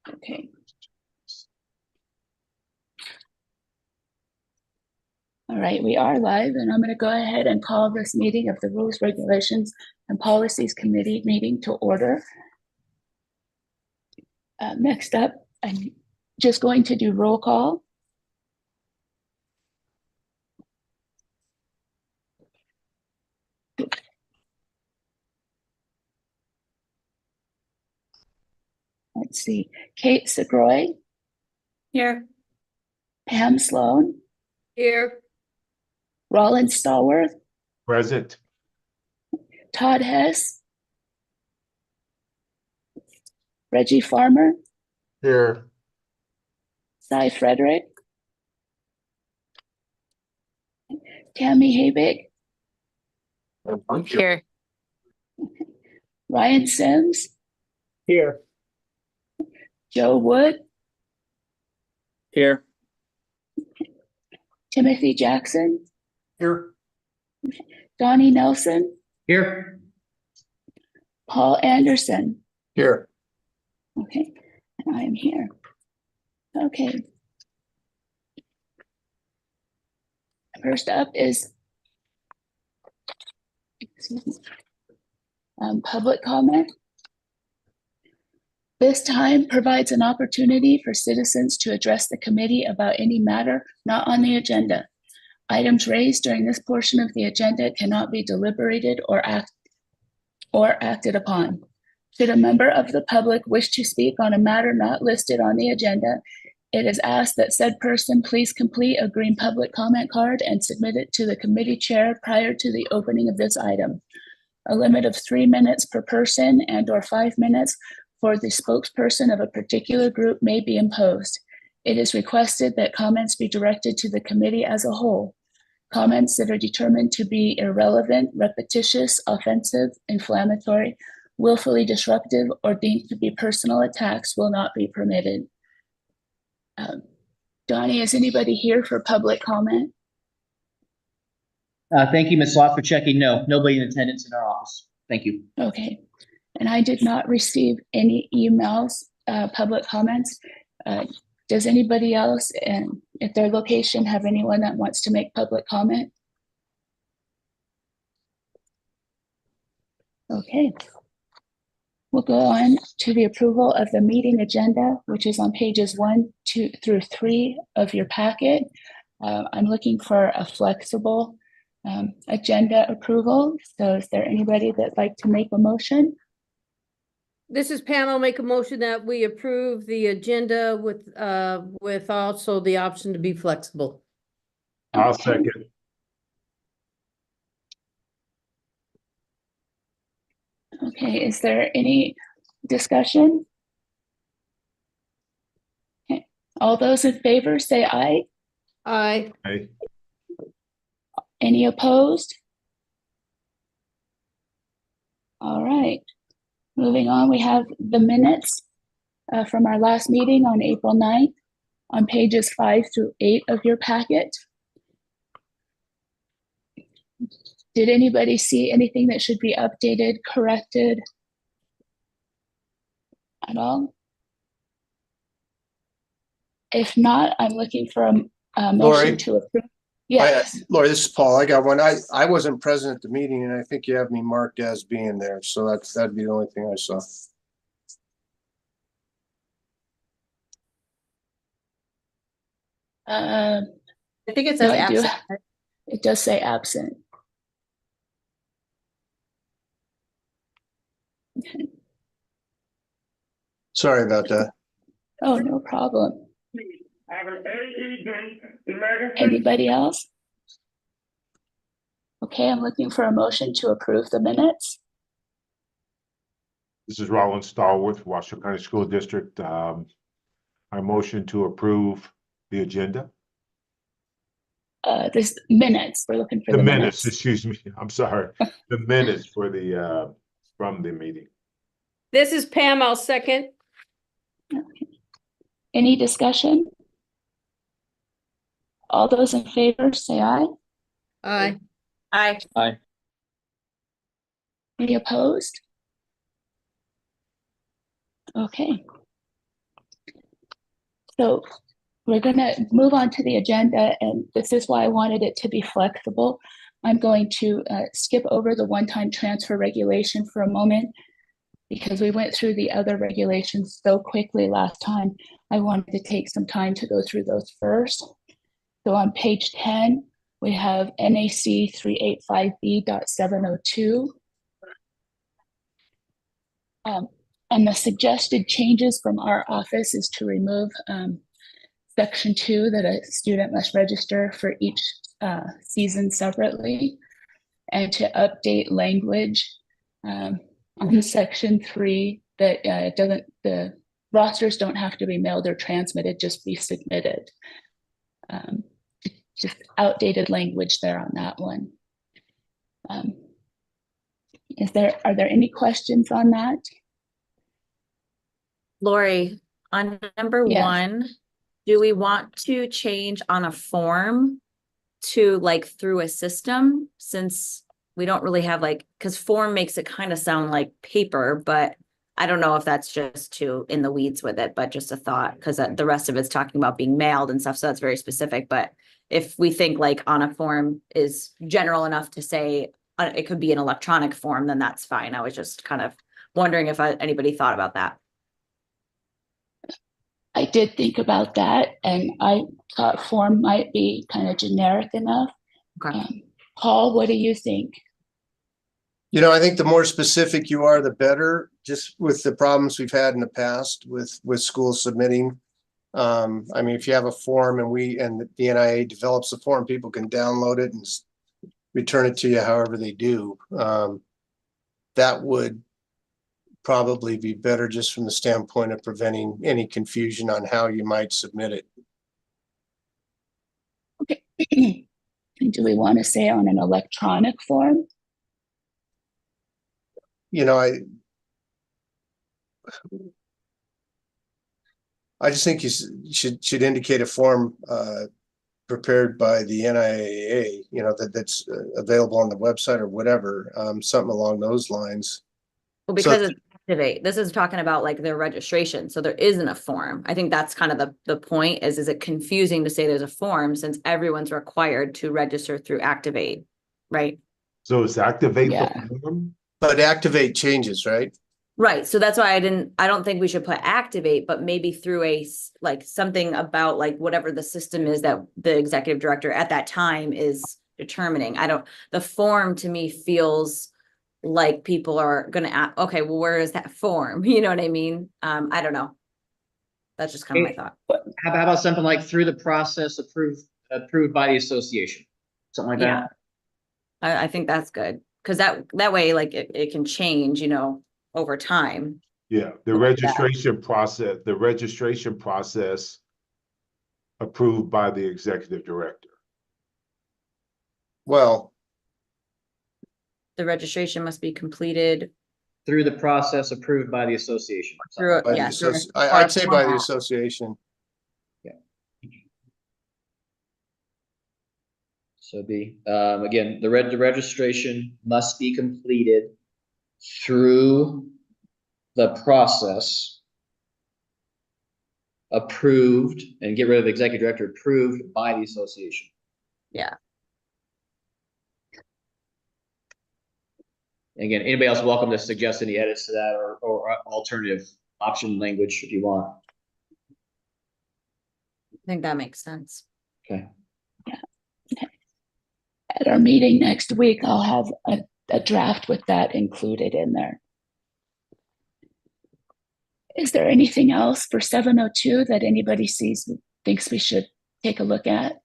Okay. All right, we are live, and I'm going to go ahead and call this meeting of the Rules, Regulations, and Policies Committee meeting to order. Next up, I'm just going to do roll call. Let's see, Kate Segroy. Here. Pam Sloan. Here. Rollin Stallworth. Present. Todd Hess. Reggie Farmer. Here. Cy Frederick. Tammy Habig. Here. Ryan Sims. Here. Joe Wood. Here. Timothy Jackson. Here. Donnie Nelson. Here. Paul Anderson. Here. Okay, and I am here. Okay. First up is public comment. This time provides an opportunity for citizens to address the committee about any matter not on the agenda. Items raised during this portion of the agenda cannot be deliberated or acted upon. Should a member of the public wish to speak on a matter not listed on the agenda, it is asked that said person please complete a green public comment card and submit it to the committee chair prior to the opening of this item. A limit of 3 minutes per person and/or 5 minutes for the spokesperson of a particular group may be imposed. It is requested that comments be directed to the committee as a whole. Comments that are determined to be irrelevant, repetitious, offensive, inflammatory, willfully disruptive, or deemed to be personal attacks will not be permitted. Donnie, is anybody here for public comment? Thank you, Ms. Lott, for checking. No, nobody in attendance in our office. Thank you. Okay, and I did not receive any emails, public comments. Does anybody else, and at their location, have anyone that wants to make public comment? Okay. We'll go on to the approval of the meeting agenda, which is on pages 1, 2 through 3 of your packet. I'm looking for a flexible agenda approval. So is there anybody that'd like to make a motion? This is Pam. I'll make a motion that we approve the agenda with also the option to be flexible. I'll second. Okay, is there any discussion? Okay. All those in favor say aye. Aye. Aye. Any opposed? All right. Moving on, we have the minutes from our last meeting on April 9th on pages 5 through 8 of your packet. Did anybody see anything that should be updated, corrected at all? If not, I'm looking for a motion Lori? to approve. Yes. Lori, this is Paul. I got one. I wasn't present at the meeting and I think you have me marked as being there. So that'd be the only thing I saw. I think it No, says I do. absent. It does say absent. Sorry about that. Oh, no problem. Anybody else? Okay, I'm looking for a motion to approve the minutes. This is Rollin Stallworth, Washoe County School District. I motion to approve the agenda. This minutes, we're looking for The the minutes, minutes. excuse me. I'm sorry. The minutes for the from the meeting. This is Pam. I'll second. Any discussion? All those in favor say aye. Aye. Aye. Any opposed? Okay. So we're gonna move on to the agenda, and this is why I wanted it to be flexible. I'm going to skip over the one-time transfer regulation for a moment because we went through the other regulations so quickly last time. I wanted to take some time to go through those first. So on page 10, we have NAC 385B.702. And the suggested changes from our office is to remove section 2, that a student must register for each season separately, and to update language on section 3 that the rosters don't have to be mailed or transmitted, just be submitted. Just outdated language there on that one. Are there any questions on that? Lori, on number Yes. 1, do we want to change on a form to like through a system, since we don't really have like, because form makes it kind of sound like paper, but I don't know if that's just too in the weeds with it, but just a thought, because the rest of it's talking about being mailed and stuff, so that's very specific. But if we think like on a form is general enough to say it could be an electronic form, then that's fine. I was just kind of wondering if anybody thought about that. I did think about that, and I thought form might be kind of generic enough. Okay. Paul, what do you think? You know, I think the more specific you are, the better, just with the problems we've had in the past with schools submitting. I mean, if you have a form and the NIA develops a form, people can download it and return it to you however they do. That would probably be better, just from the standpoint of preventing any confusion on how you might submit it. Okay. Do we want to say on an electronic form? You know, I just think you should indicate a form prepared by the NIAA, you know, that's available on the website or whatever, something along those lines. Well, because it's activate, this is talking about like their registration, so there isn't a form. I think that's kind of the point is it confusing to say there's a form since everyone's required to register through Activate, right? So it's activate Yeah. the form? But Activate changes, right? Right, so that's why I don't think we should put Activate, but maybe through like something about like whatever the system is that the executive director at that time is determining. The form to me feels like people are gonna ask, okay, well, where is that form? You know what I mean? I don't know. That's just kind of my thought. How about something like through the process approved by the association? Something like Yeah. that? I think that's good, because that way, like it can change, you know, over time. Yeah, the Like that. registration process approved by the executive director. Well, The registration must be completed Through the process approved by the association. through, by the yeah. through I'd say by the format. association. So again, the registration must be completed through the process approved, and get rid of executive director, approved by the association. Yeah. Again, anybody else welcome to suggest any edits to that or alternative option language if you want. I think that makes sense. Okay. At our meeting next week, I'll have a draft with that included in there. Is there anything else for 702 that anybody thinks we should take a look at?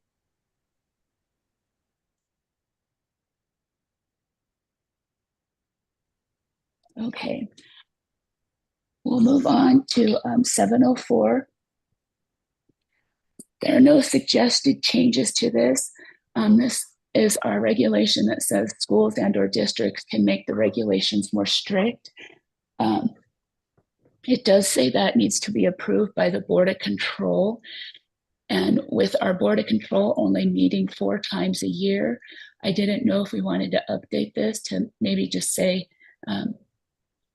Okay. We'll move on to 704. There are no suggested changes to this. This is our regulation that says schools and/or districts can make the regulations more strict. It does say that needs to be approved by the Board of Control. And with our Board of Control only meeting 4 times a year, I didn't know if we wanted to update this to maybe just say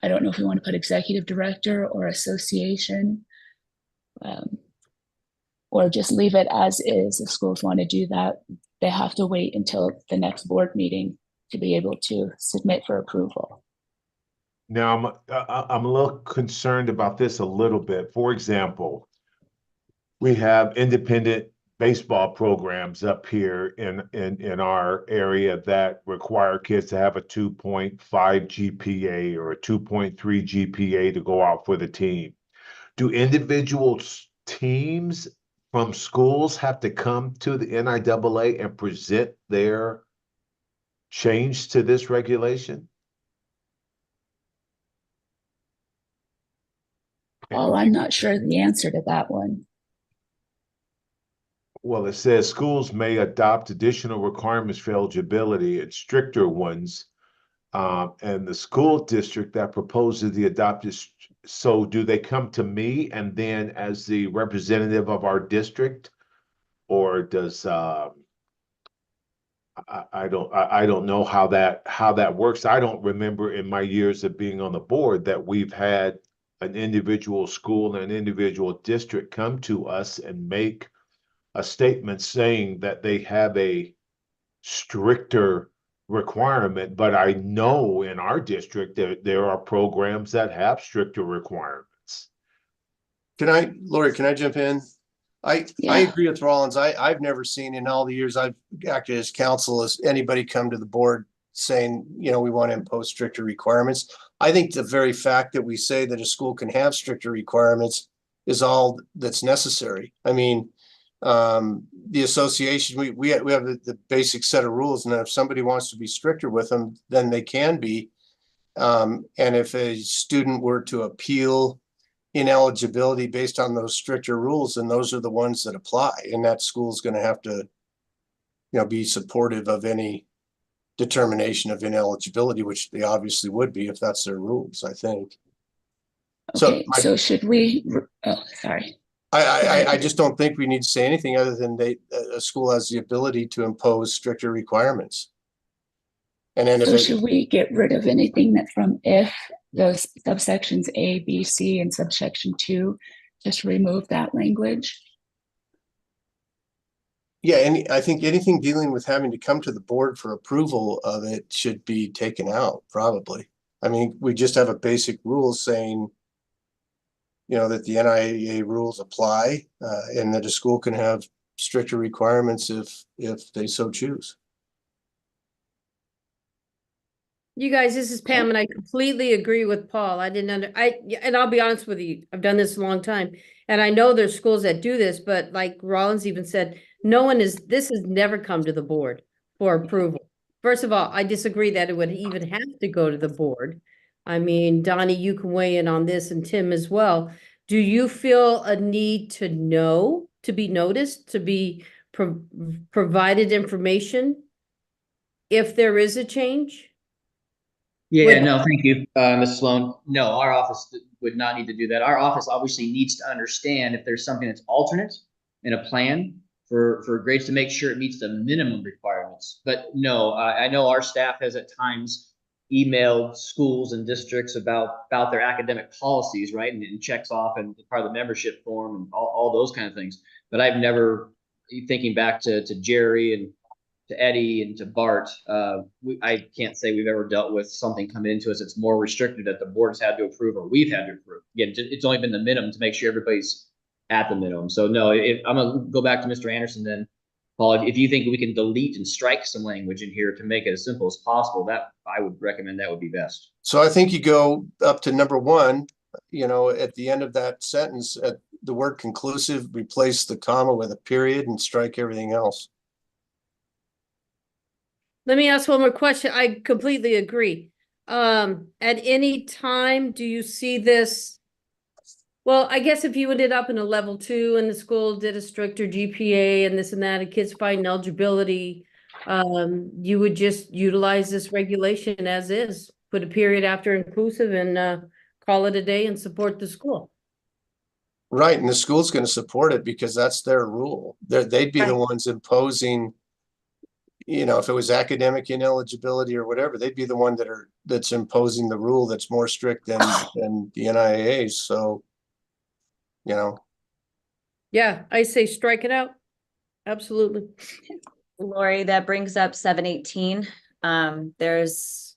I don't know if we want to put executive director or association. Or just leave it as is. If schools want to do that, they have to wait until the next board meeting to be able to submit for approval. Now, I'm a little concerned about this a little bit. For example, we have independent baseball programs up here in our area that require kids to have a 2.5 GPA or a 2.3 GPA to go out for the team. Do individual teams from schools have to come to the NIAA and present their change to this regulation? Well, I'm not sure the answer to that one. Well, it says schools may adopt additional requirements for eligibility and stricter ones. And the school district that proposes the adopted, so do they come to me and then as the representative of our district? Or does, I don't know how that works. I don't remember in my years of being on the board that we've had an individual school and an individual district come to us and make a statement saying that they have a stricter requirement, but I know in our district that there are programs that have stricter requirements. Lori, can I jump in? I Yeah. agree with Rollins. I've never seen in all the years I've acted as counsel as anybody come to the board saying, we want to impose stricter requirements. I think the very fact that we say that a school can have stricter requirements is all that's necessary. I mean, the association, we have the basic set of rules, and if somebody wants to be stricter with them, then they can be. And if a student were to appeal ineligibility based on those stricter rules, then those are the ones that apply, and that school's going to have to, be supportive of any determination of ineligibility, which they obviously would be if that's their rules, I think. Okay, so should we, oh, sorry. I just don't think we need to say anything other than a school has the ability to impose stricter requirements. And then So should we get rid of anything that from if those subsections A, B, C, and subsection 2, just remove that language? Yeah, and I think anything dealing with having to come to the board for approval of it should be taken out, probably. I mean, we just have a basic rule saying, that the NIAA rules apply, and that a school can have stricter requirements if they so choose. You guys, this is Pam, and I completely agree with Paul. And I'll be honest with you, I've done this a long time, and I know there's schools that do this, but like Rollins even said, this has never come to the board for approval. First of all, I disagree that it would even have to go to the board. I mean, Donnie, you can weigh in on this, and Tim as well. Do you feel a need to know, to be noticed, to be provided information if there is a change? Yeah, no, thank you, Mrs. Sloan. No, our office would not need to do that. Our office obviously needs to understand if there's something that's alternate in a plan for grades to make sure it meets the minimum requirements. But no, I know our staff has at times emailed schools and districts about their academic policies, right? And checks off and part of the membership form and all those kind of things. But I've never, thinking back to Jerry and to Eddie and to Bart, I can't say we've ever dealt with something coming into us that's more restricted that the board has had to approve or we've had to approve. Again, it's only been the minimum to make sure everybody's at the minimum. So no, I'm gonna go back to Mr. Anderson then. Paul, if you think we can delete and strike some language in here to make it as simple as possible, that I would recommend that would be best. So I think you go up to number 1, at the end of that sentence, at the word conclusive, replace the comma with a period and strike everything else. Let me ask one more question. I completely agree. At any time, do you see this? Well, I guess if you ended up in a level 2 and the school did a stricter GPA and this and that, and kids find eligibility, you would just utilize this regulation as is, put a period after inclusive and call it a day and support the school. Right, and the school's going to support it because that's their rule. They'd be the ones imposing, you know, if it was academic ineligibility or whatever, they'd be the one that's imposing the rule that's more strict than the NIAs. So, you know, Yeah, I say strike it out. Absolutely. Lori, that brings up 718. There's,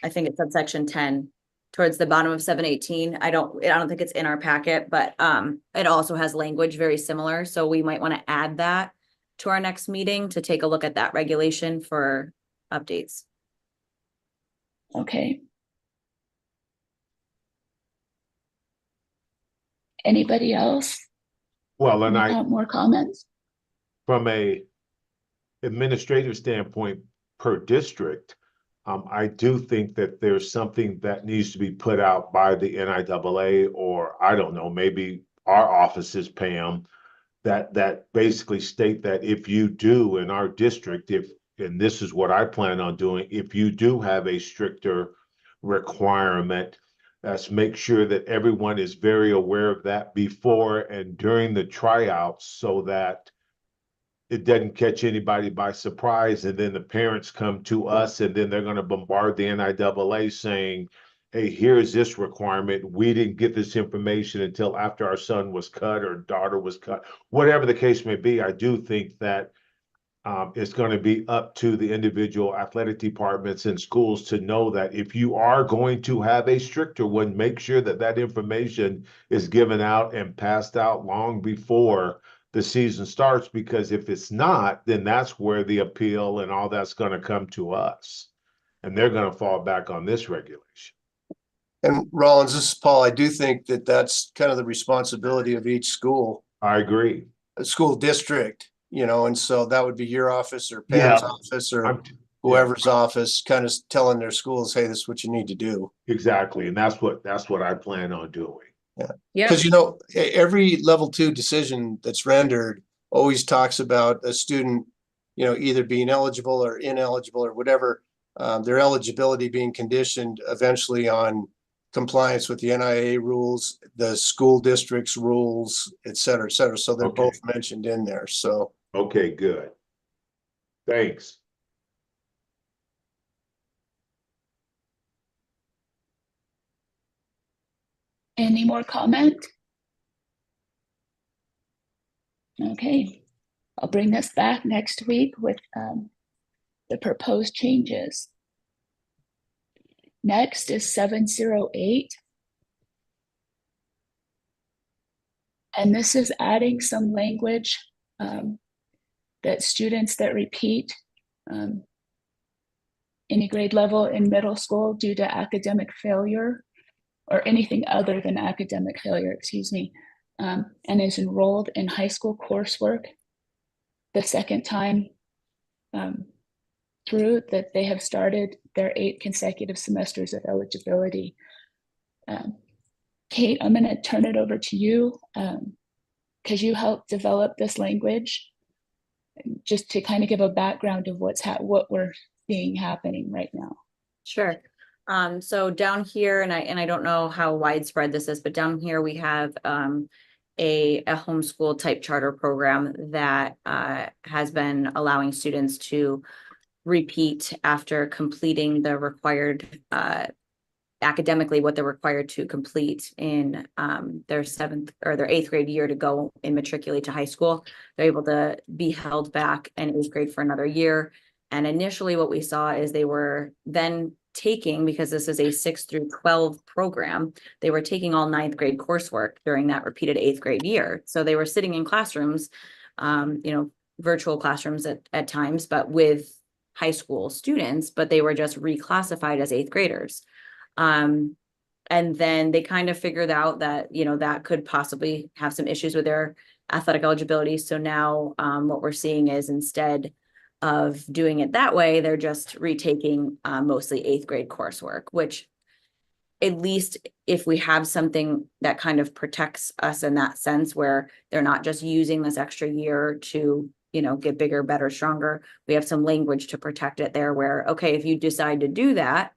I think it's subsection 10 towards the bottom of 718. I don't think it's in our packet, but it also has language very similar. So we might want to add that to our next meeting to take a look at that regulation for updates. Okay. Anybody else Well, and want more comments? from a administrative standpoint per district, I do think that there's something that needs to be put out by the NIAA, or I don't know, maybe our offices, Pam, that basically state that if you do in our district, and this is what I plan on doing, if you do have a stricter requirement, let's make sure that everyone is very aware of that before and during the tryouts, so that it doesn't catch anybody by surprise, and then the parents come to us, and then they're going to bombard the NIAA saying, hey, here's this requirement. We didn't get this information until after our son was cut or daughter was cut. Whatever the case may be, I do think that it's going to be up to the individual athletic departments and schools to know that if you are going to have a stricter one, make sure that that information is given out and passed out long before the season starts, because if it's not, then that's where the appeal and all that's going to come to us, and they're going to fall back on this regulation. and Rollins, this is Paul. I do think that that's kind of the responsibility of each school, I agree. school district, you know, and so that would be your office or Pam's Yeah. office or I'm- whoever's office, kind of telling their schools, hey, this is what you need to do. Exactly, and that's what I plan on doing. Yeah, Because, you know, every level 2 decision that's rendered always talks about a student, you know, either being eligible or ineligible or whatever, their eligibility being conditioned eventually on compliance with the NIA rules, the school district's rules, et cetera, et cetera. So they're Okay. both mentioned in there. So, Okay, good. Thanks. Any more comment? Okay, I'll bring this back next week with the proposed changes. Next is 708. And this is adding some language that students that repeat any grade level in middle school due to academic failure or anything other than academic failure, excuse me, and is enrolled in high school coursework the second time through that they have started their 8 consecutive semesters of eligibility. Kate, I'm going to turn it over to you because you helped develop this language, just to kind of give a background of what we're seeing happening right now. Sure. So down here, and I don't know how widespread this is, but down here we have a homeschool type charter program that has been allowing students to repeat after completing the required academically what they're required to complete in their 7th or their 8th grade year to go and matriculate to high school. They're able to be held back in 8th grade for another year. And initially what we saw is they were then taking, because this is a 6 through 12 program, they were taking all 9th grade coursework during that repeated 8th grade year. So they were sitting in classrooms, virtual classrooms at times, but with high school students, but they were just reclassified as 8th graders. And then they kind of figured out that, that could possibly have some issues with their athletic eligibility. So now what we're seeing is, instead of doing it that way, they're just retaking mostly 8th grade coursework, which, at least if we have something that kind of protects us in that sense, where they're not just using this extra year to, get bigger, better, stronger, we have some language to protect it there where, okay, if you decide to do that,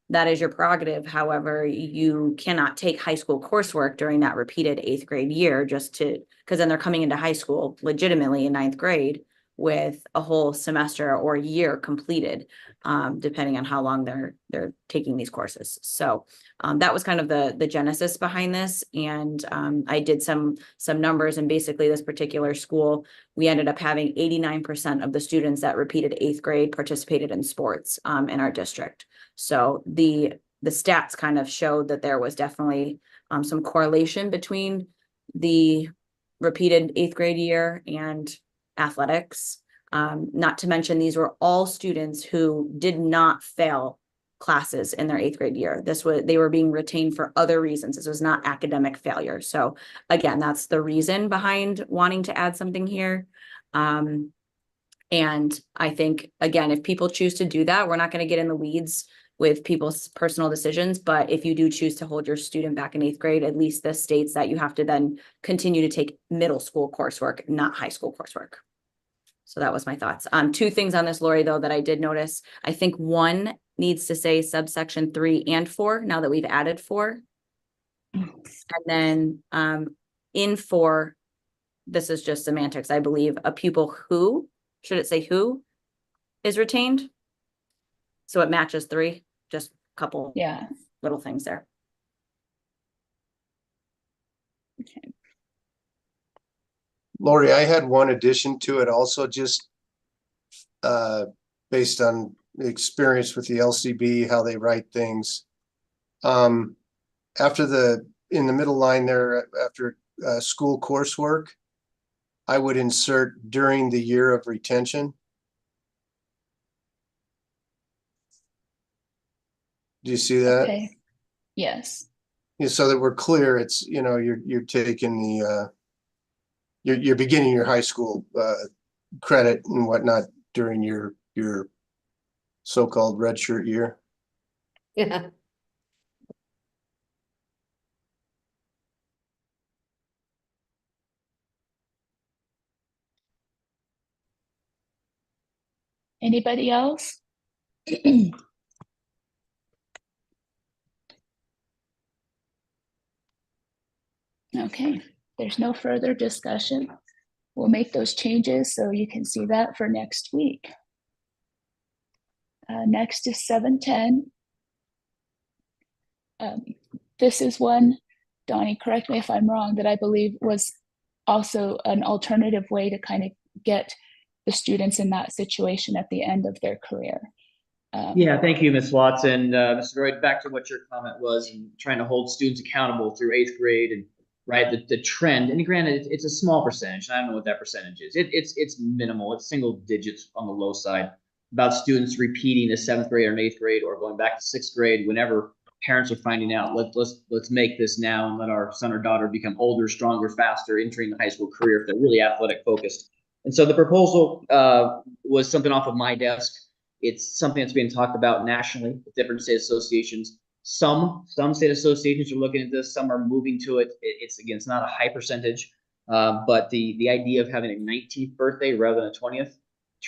that is your prerogative. However, you cannot take high school coursework during that repeated 8th grade year because then they're coming into high school legitimately in 9th grade with a whole semester or year completed, depending on how long they're taking these courses. So that was kind of the genesis behind this. And I did some numbers, and basically this particular school, we ended up having 89% of the students that repeated 8th grade participated in sports in our district. So the stats kind of showed that there was definitely some correlation between the repeated 8th grade year and athletics. Not to mention, these were all students who did not fail classes in their 8th grade year. They were being retained for other reasons. This was not academic failure. So again, that's the reason behind wanting to add something here. And I think, again, if people choose to do that, we're not going to get in the weeds with people's personal decisions. But if you do choose to hold your student back in 8th grade, at least this states that you have to then continue to take middle school coursework, not high school coursework. So that was my thoughts. 2 things on this, Lori, though, that I did notice. I think 1 needs to say subsection 3 and 4, now that we've added 4. And then in 4, this is just semantics, I believe, a pupil who, should it say who is retained? So it matches 3, just a couple Yeah. little things there. Okay. Lori, I had one addition to it also, just based on the experience with the LCB, how they write things. In the middle line there, after school coursework, I would insert during the year of retention. Do you see that? Okay. Yes. Yeah, so that we're clear, it's, you're taking the, you're beginning your high school credit and whatnot during your so-called redshirt year. Yeah. Anybody else? Okay, there's no further discussion. We'll make those changes so you can see that for next week. Next is 7:10. This is one, Donnie, correct me if I'm wrong, that I believe was also an alternative way to kind of get the students in that situation at the end of their career. Yeah, thank you, Ms. Watson. Mr. Royd, back to what your comment was, and trying to hold students accountable through 8th grade, and right, the trend. And granted, it's a small percentage. I don't know what that percentage is. It's minimal. It's single digits on the low side. About students repeating a 7th grade or an 8th grade, or going back to 6th grade whenever parents are finding out. Let's make this now and let our son or daughter become older, stronger, faster, entering the high school career if they're really athletic focused. And so the proposal was something off of my desk. It's something that's being talked about nationally with different state associations. Some state associations are looking at this. Some are moving to it. It's not a high percentage, but the idea of having a 19th birthday rather than a 20th,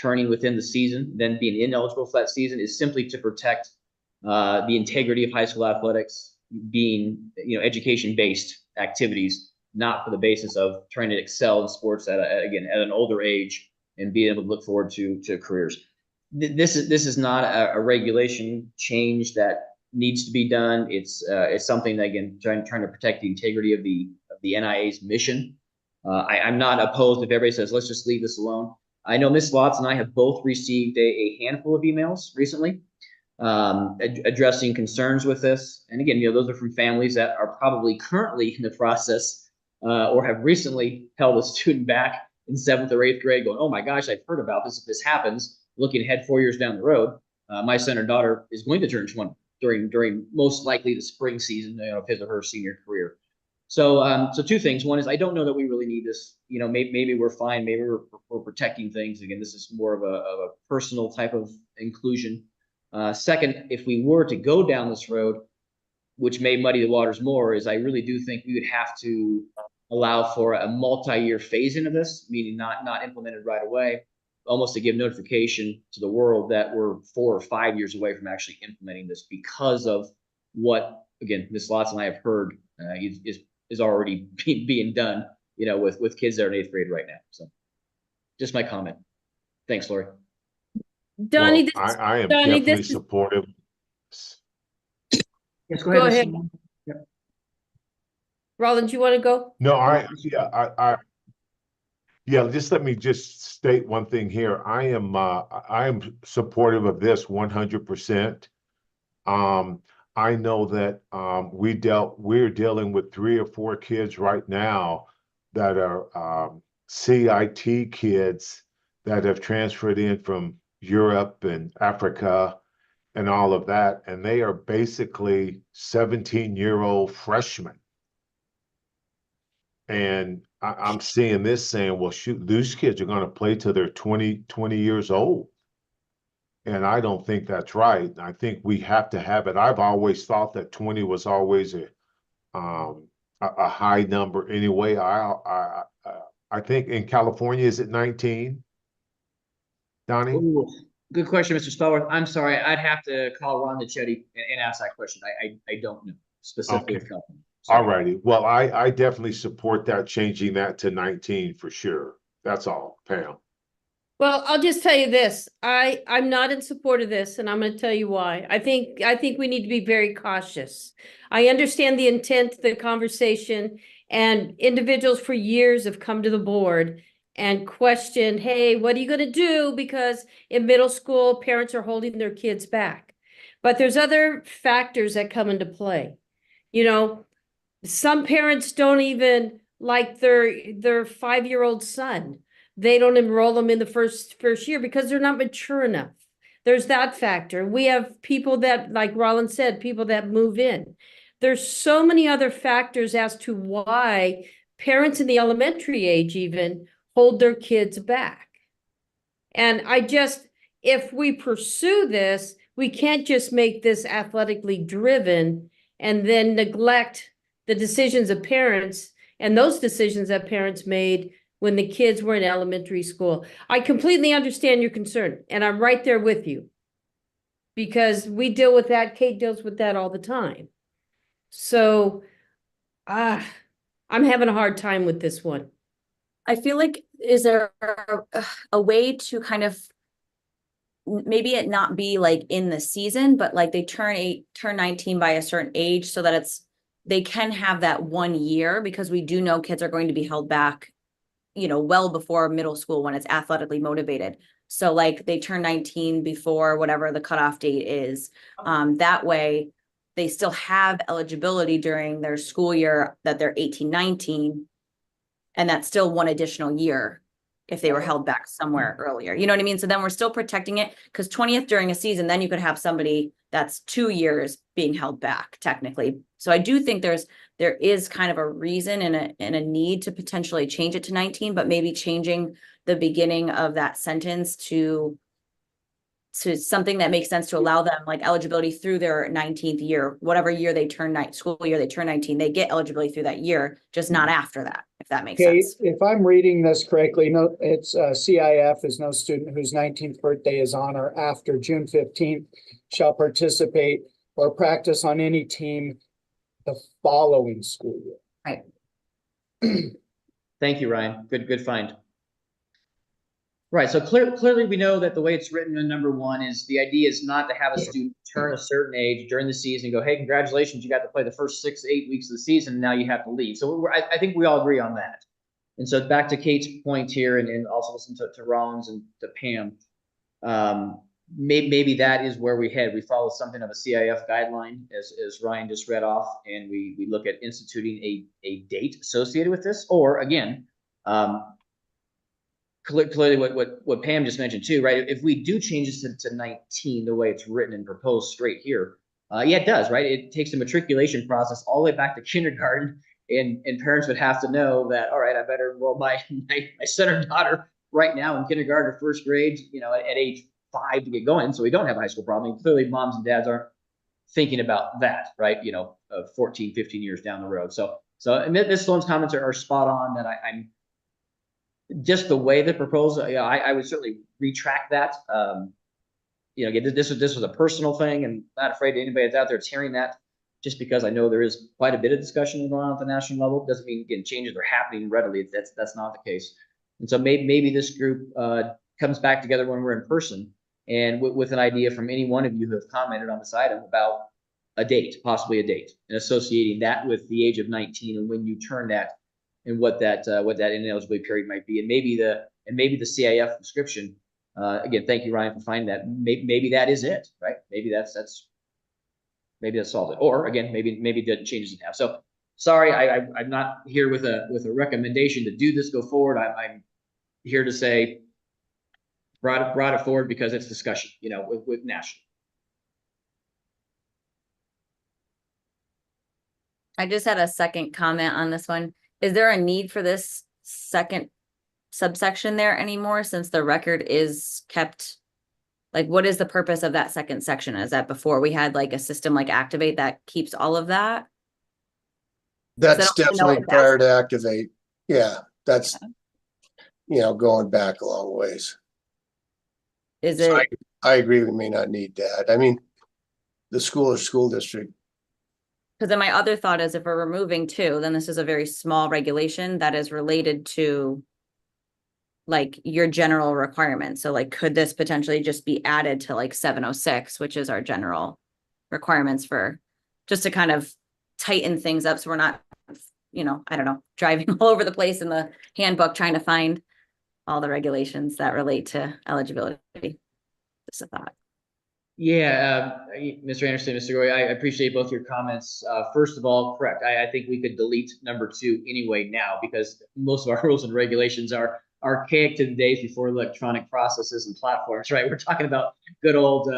turning within the season, then being ineligible for that season, is simply to protect the integrity of high school athletics, being education-based activities, not for the basis of trying to excel in sports at an older age and being able to look forward to careers. This is not a regulation change that needs to be done. It's something that, again, trying to protect the integrity of the NIA's mission. I'm not opposed if everybody says, let's just leave this alone. I know Ms. Lotz and I have both received a handful of emails recently addressing concerns with this. And again, those are from families that are probably currently in the process or have recently held a student back in 7th or 8th grade going, oh my gosh, I've heard about this. If this happens, looking ahead 4 years down the road, my son or daughter is going to turn 20 during most likely the spring season of his or her senior career. So 2 things. One is, I don't know that we really need this. Maybe we're fine. Maybe we're protecting things. Again, this is more of a personal type of inclusion. Second, if we were to go down this road, which may muddy the waters more, is I really do think we would have to allow for a multi-year phase into this, meaning not implemented right away, almost to give notification to the world that we're 4 or 5 years away from actually implementing this, because of what, again, Ms. Lotz and I have heard is already being done, with kids that are in 8th grade right now. So just my comment. Thanks, Lori. Donnie, Well, this, I am Donnie, definitely this is, supportive. Yes, Go ahead. Mr. Long. Yep. Rollins, you want to go? No, yeah, just let me just state one thing here. I am supportive of this 100%. I know that we're dealing with 3 or 4 kids right now that are CIT kids that have transferred in from Europe and Africa and all of that, and they are basically 17-year-old freshmen. And I'm seeing this saying, well, shoot, these kids are going to play till they're 20 years old. And I don't think that's right. I think we have to have it. I've always thought that 20 was always a high number anyway. I think in California, is it 19? Donnie? Ooh, good question, Mr. Spellworth. I'm sorry, I'd have to call Ron Nichetti and ask that question. I don't know specifically. Okay. California. All Sorry. righty. Well, I definitely support that, changing that to 19 for sure. That's all, Pam. Well, I'll just tell you this. I'm not in support of this, and I'm going to tell you why. I think we need to be very cautious. I understand the intent, the conversation, and individuals for years have come to the board and questioned, hey, what are you going to do? Because in middle school, parents are holding their kids back. But there's other factors that come into play. You know, some parents don't even like their 5-year-old son. They don't enroll them in the first year because they're not mature enough. There's that factor. We have people that, like Rollins said, people that move in. There's so many other factors as to why parents in the elementary age even hold their kids back. And if we pursue this, we can't just make this athletically driven and then neglect the decisions of parents and those decisions that parents made when the kids were in elementary school. I completely understand your concern, and I'm right there with you. Because we deal with that, Kate deals with that all the time. So, I'm having a hard time with this one. I feel like, is there a way to kind of maybe it not be like in the season, but like they turn 19 by a certain age so that they can have that 1 year, because we do know kids are going to be held back, you know, well before middle school when it's athletically motivated. So like they turn 19 before whatever the cutoff date is. That way they still have eligibility during their school year that they're 18, 19. And that's still 1 additional year if they were held back somewhere earlier. You know what I mean? So then we're still protecting it, because 20th during a season, then you could have somebody that's 2 years being held back technically. So I do think there is kind of a reason and a need to potentially change it to 19, but maybe changing the beginning of that sentence to something that makes sense to allow them like eligibility through their 19th year, whatever year they turn school year, they turn 19, they get eligibility through that year, just not after that, if that makes Okay, sense. if I'm reading this correctly, no, it's CIF is no student whose 19th birthday is on or after June 15th shall participate or practice on any team the following school year. Right. Thank you, Ryan. Good find. Right, so clearly we know that the way it's written in number 1 is the idea is not to have a student turn a certain age during the season and go, hey, congratulations, you got to play the first 6 to 8 weeks of the season, and now you have to leave. So I think we all agree on that. And so back to Kate's point here, and also listen to Rollins and to Pam, maybe that is where we head. We follow something of a CIF guideline, as Ryan just read off, and we look at instituting a date associated with this, or again, clearly what Pam just mentioned too, right? If we do change this to 19, the way it's written and proposed straight here, yeah, it does, right? It takes the matriculation process all the way back to kindergarten, and parents would have to know that, all right, I better enroll my son or daughter right now in kindergarten or first grade, you know, at age 5 to get going, so we don't have a high school problem. And clearly moms and dads aren't thinking about that, right? You know, 14, 15 years down the road. So and Ms. Sloan's comments are spot on, that I'm just the way the proposal, yeah, I would certainly retract that. You know, again, this was a personal thing, and not afraid anybody that's out there that's hearing that, just because I know there is quite a bit of discussion going on at the national level. Doesn't mean, again, changes are happening readily. That's not the case. And so maybe this group comes back together when we're in person, and with an idea from any one of you who have commented on this item about a date, possibly a date, and associating that with the age of 19 and when you turn that, and what that ineligibility period might be, and maybe the CIF description. Again, thank you, Ryan, for finding that. Maybe that is it, right? Maybe that solves it. Or again, maybe the changes you have. So sorry, I'm not here with a recommendation to do this, go forward. I'm here to say brought it forward because it's discussion, with national. I just had a second comment on this one. Is there a need for this second subsection there anymore since the record is kept? Like, what is the purpose of that second section? Is that before we had like a system like Activate that keeps all of that? That's I don't even know definitely if that's- prior to Activate. Yeah, that's, going back a long ways. Is So it, I agree, we may not need that. I mean, the school or school district. because then my other thought is if we're removing two, then this is a very small regulation that is related to like your general requirements. So like, could this potentially just be added to like 706, which is our general requirements for, just to kind of tighten things up so we're not, I don't know, driving all over the place in the handbook trying to find all the regulations that relate to eligibility. Just a thought. Yeah, Mr. Anderson, Mr. Goy, I appreciate both your comments. First of all, correct. I think we could delete number 2 anyway now, because most of our rules and regulations are archaic to the days before electronic processes and platforms, right? We're talking about good old,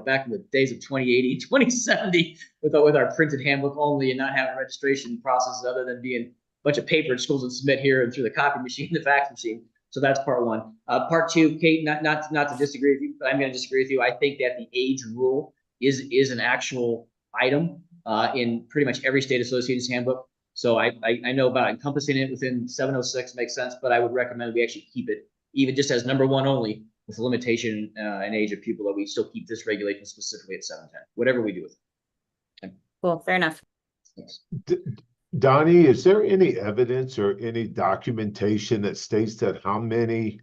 back in the days of 2080, 2070, with our printed handbook only, and not having registration processes other than being a bunch of paper schools that submit here and through the copy machine, the fax machine. So that's part one. Part two, Kate, not to disagree with you, but I'm going to disagree with you. I think that the age rule is an actual item in pretty much every state association's handbook. So I know about encompassing it within 706 makes sense, but I would recommend we actually keep it even just as number 1 only, with a limitation and age of pupil, that we still keep this regulation specifically at 710, whatever we do with it. Cool, fair enough. Thanks. Donnie, is there any evidence or any documentation that states that how many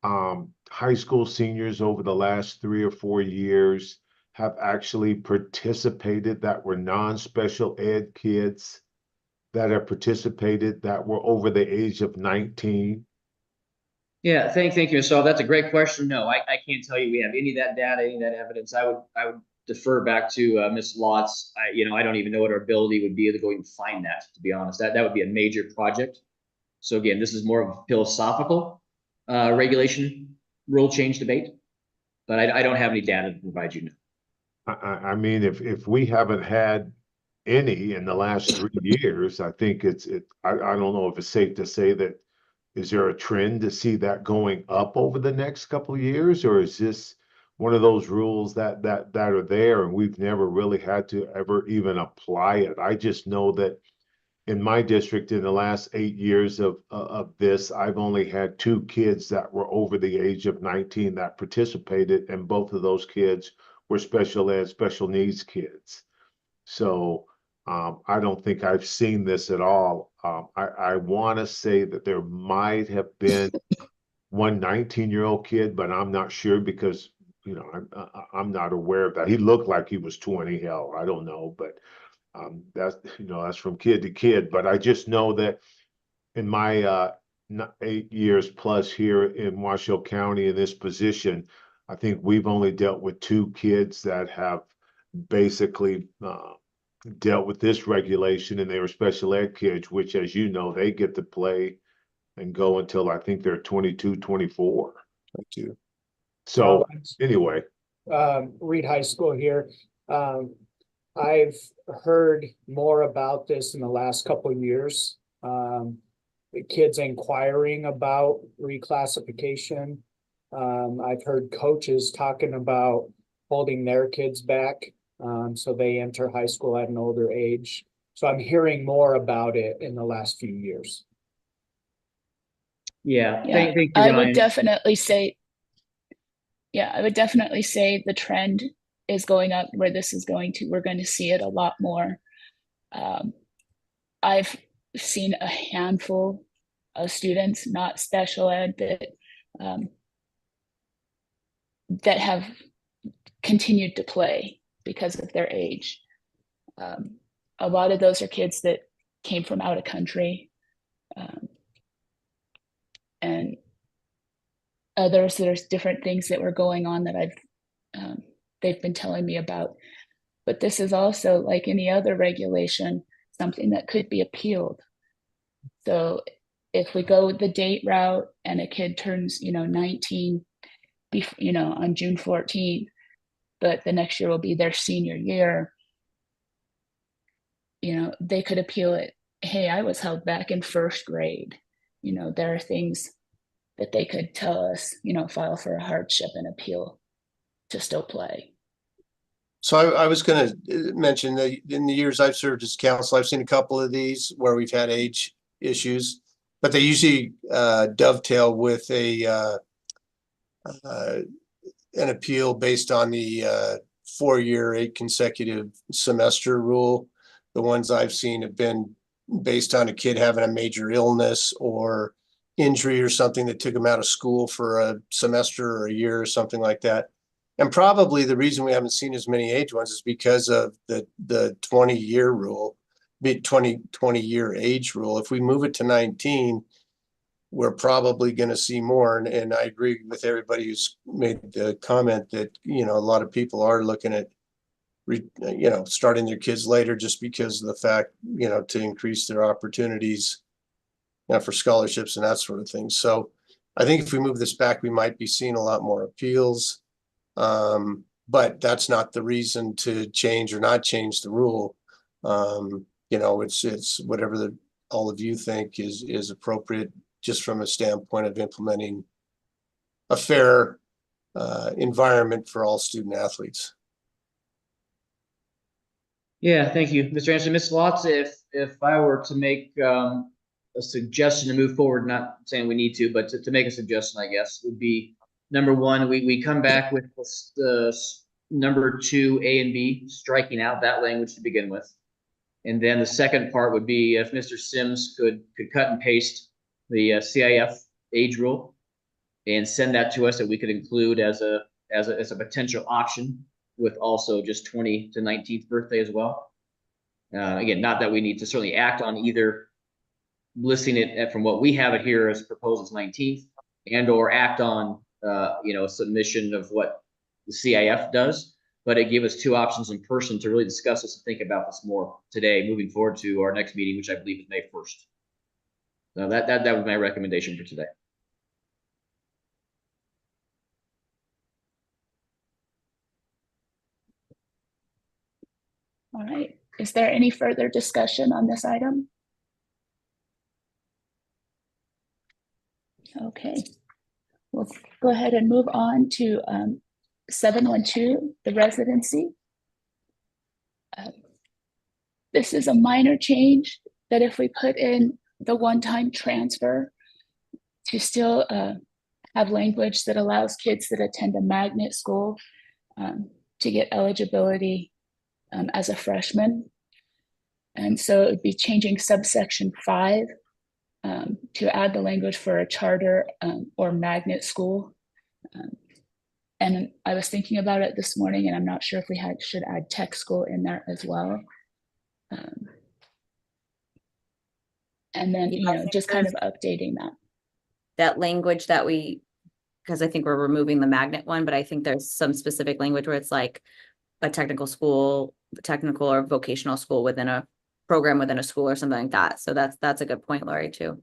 high school seniors over the last 3 or 4 years have actually participated that were non-special ed kids that have participated that were over the age of 19? Yeah, thank you. So that's a great question. No, I can't tell you we have any of that data, any of that evidence. I would defer back to Ms. Lotz. I don't even know what our ability would be to go and find that, to be honest. That would be a major project. So again, this is more of a philosophical regulation rule change debate, but I don't have any data to provide you. I mean, if we haven't had any in the last 3 years, I think I don't know if it's safe to say that. Is there a trend to see that going up over the next couple of years, or is this one of those rules that are there and we've never really had to ever even apply it? I just know that in my district, in the last 8 years of this, I've only had 2 kids that were over the age of 19 that participated, and both of those kids were special ed, special needs kids. So I don't think I've seen this at all. I want to say that there might have been one 19-year-old kid, but I'm not sure because, I'm not aware of that. He looked like he was 20, hell, I don't know, but that's from kid to kid. But I just know that in my 8 years plus here in Washoe County in this position, I think we've only dealt with 2 kids that have basically dealt with this regulation, and they were special ed kids, which, as you know, they get to play and go until I think they're 22, 24. Thank you. So anyway. Reed High School here. I've heard more about this in the last couple of years. The kids inquiring about reclassification. I've heard coaches talking about holding their kids back. So they enter high school at an older age. So I'm hearing more about it in the last few years. Yeah, Yeah, thank you, I Ryan. would definitely say, the trend is going up where this is going to. We're going to see it a lot more. I've seen a handful of students, not special ed, that that have continued to play because of their age. A lot of those are kids that came from out of country. And others, there's different things that were going on that they've been telling me about. But this is also, like any other regulation, something that could be appealed. So if we go the date route and a kid turns, 19, on June 14th, but the next year will be their senior year, they could appeal it. Hey, I was held back in first grade. There are things that they could tell us, file for a hardship and appeal to still play. So I was going to mention that in the years I've served as counsel, I've seen a couple of these where we've had age issues, but they usually dovetail with an appeal based on the 4-year, 8 consecutive semester rule. The ones I've seen have been based on a kid having a major illness or injury or something that took them out of school for a semester or a year or something like that. And probably the reason we haven't seen as many age ones is because of the 20-year rule, 20-year age rule. If we move it to 19, we're probably going to see more. And I agree with everybody who's made the comment that, a lot of people are looking at, starting their kids later just because of the fact, to increase their opportunities, for scholarships and that sort of thing. So I think if we move this back, we might be seeing a lot more appeals. But that's not the reason to change or not change the rule. It's whatever all of you think is appropriate, just from a standpoint of implementing a fair environment for all student athletes. Yeah, thank you, Mr. Anderson. Ms. Lotz, if I were to make a suggestion to move forward, not saying we need to, but to make a suggestion, I guess, would be number one, we come back with the number 2, A and B, striking out that language to begin with. And then the second part would be if Mr. Sims could cut and paste the CIF age rule and send that to us, that we could include as a potential option, with also just 20 to 19th birthday as well. Again, not that we need to certainly act on either listing it from what we have it here as proposed as 19th, and or act on a submission of what the CIF does, but it gave us 2 options in person to really discuss this and think about this more today, moving forward to our next meeting, which I believe is May 1st. So that was my recommendation for today. All right. Is there any further discussion on this item? Okay. We'll go ahead and move on to 712, the residency. This is a minor change that if we put in the one-time transfer to still have language that allows kids that attend a magnet school to get eligibility as a freshman. And so it would be changing subsection 5 to add the language for a charter or magnet school. And I was thinking about it this morning, and I'm not sure if we should add tech school in there as well. And then, just kind of updating That language that because I think we're removing the magnet one, but I think there's some specific language where it's like a technical school, technical or vocational school within a program within a school or something like that. So that's a good point, Lori, too.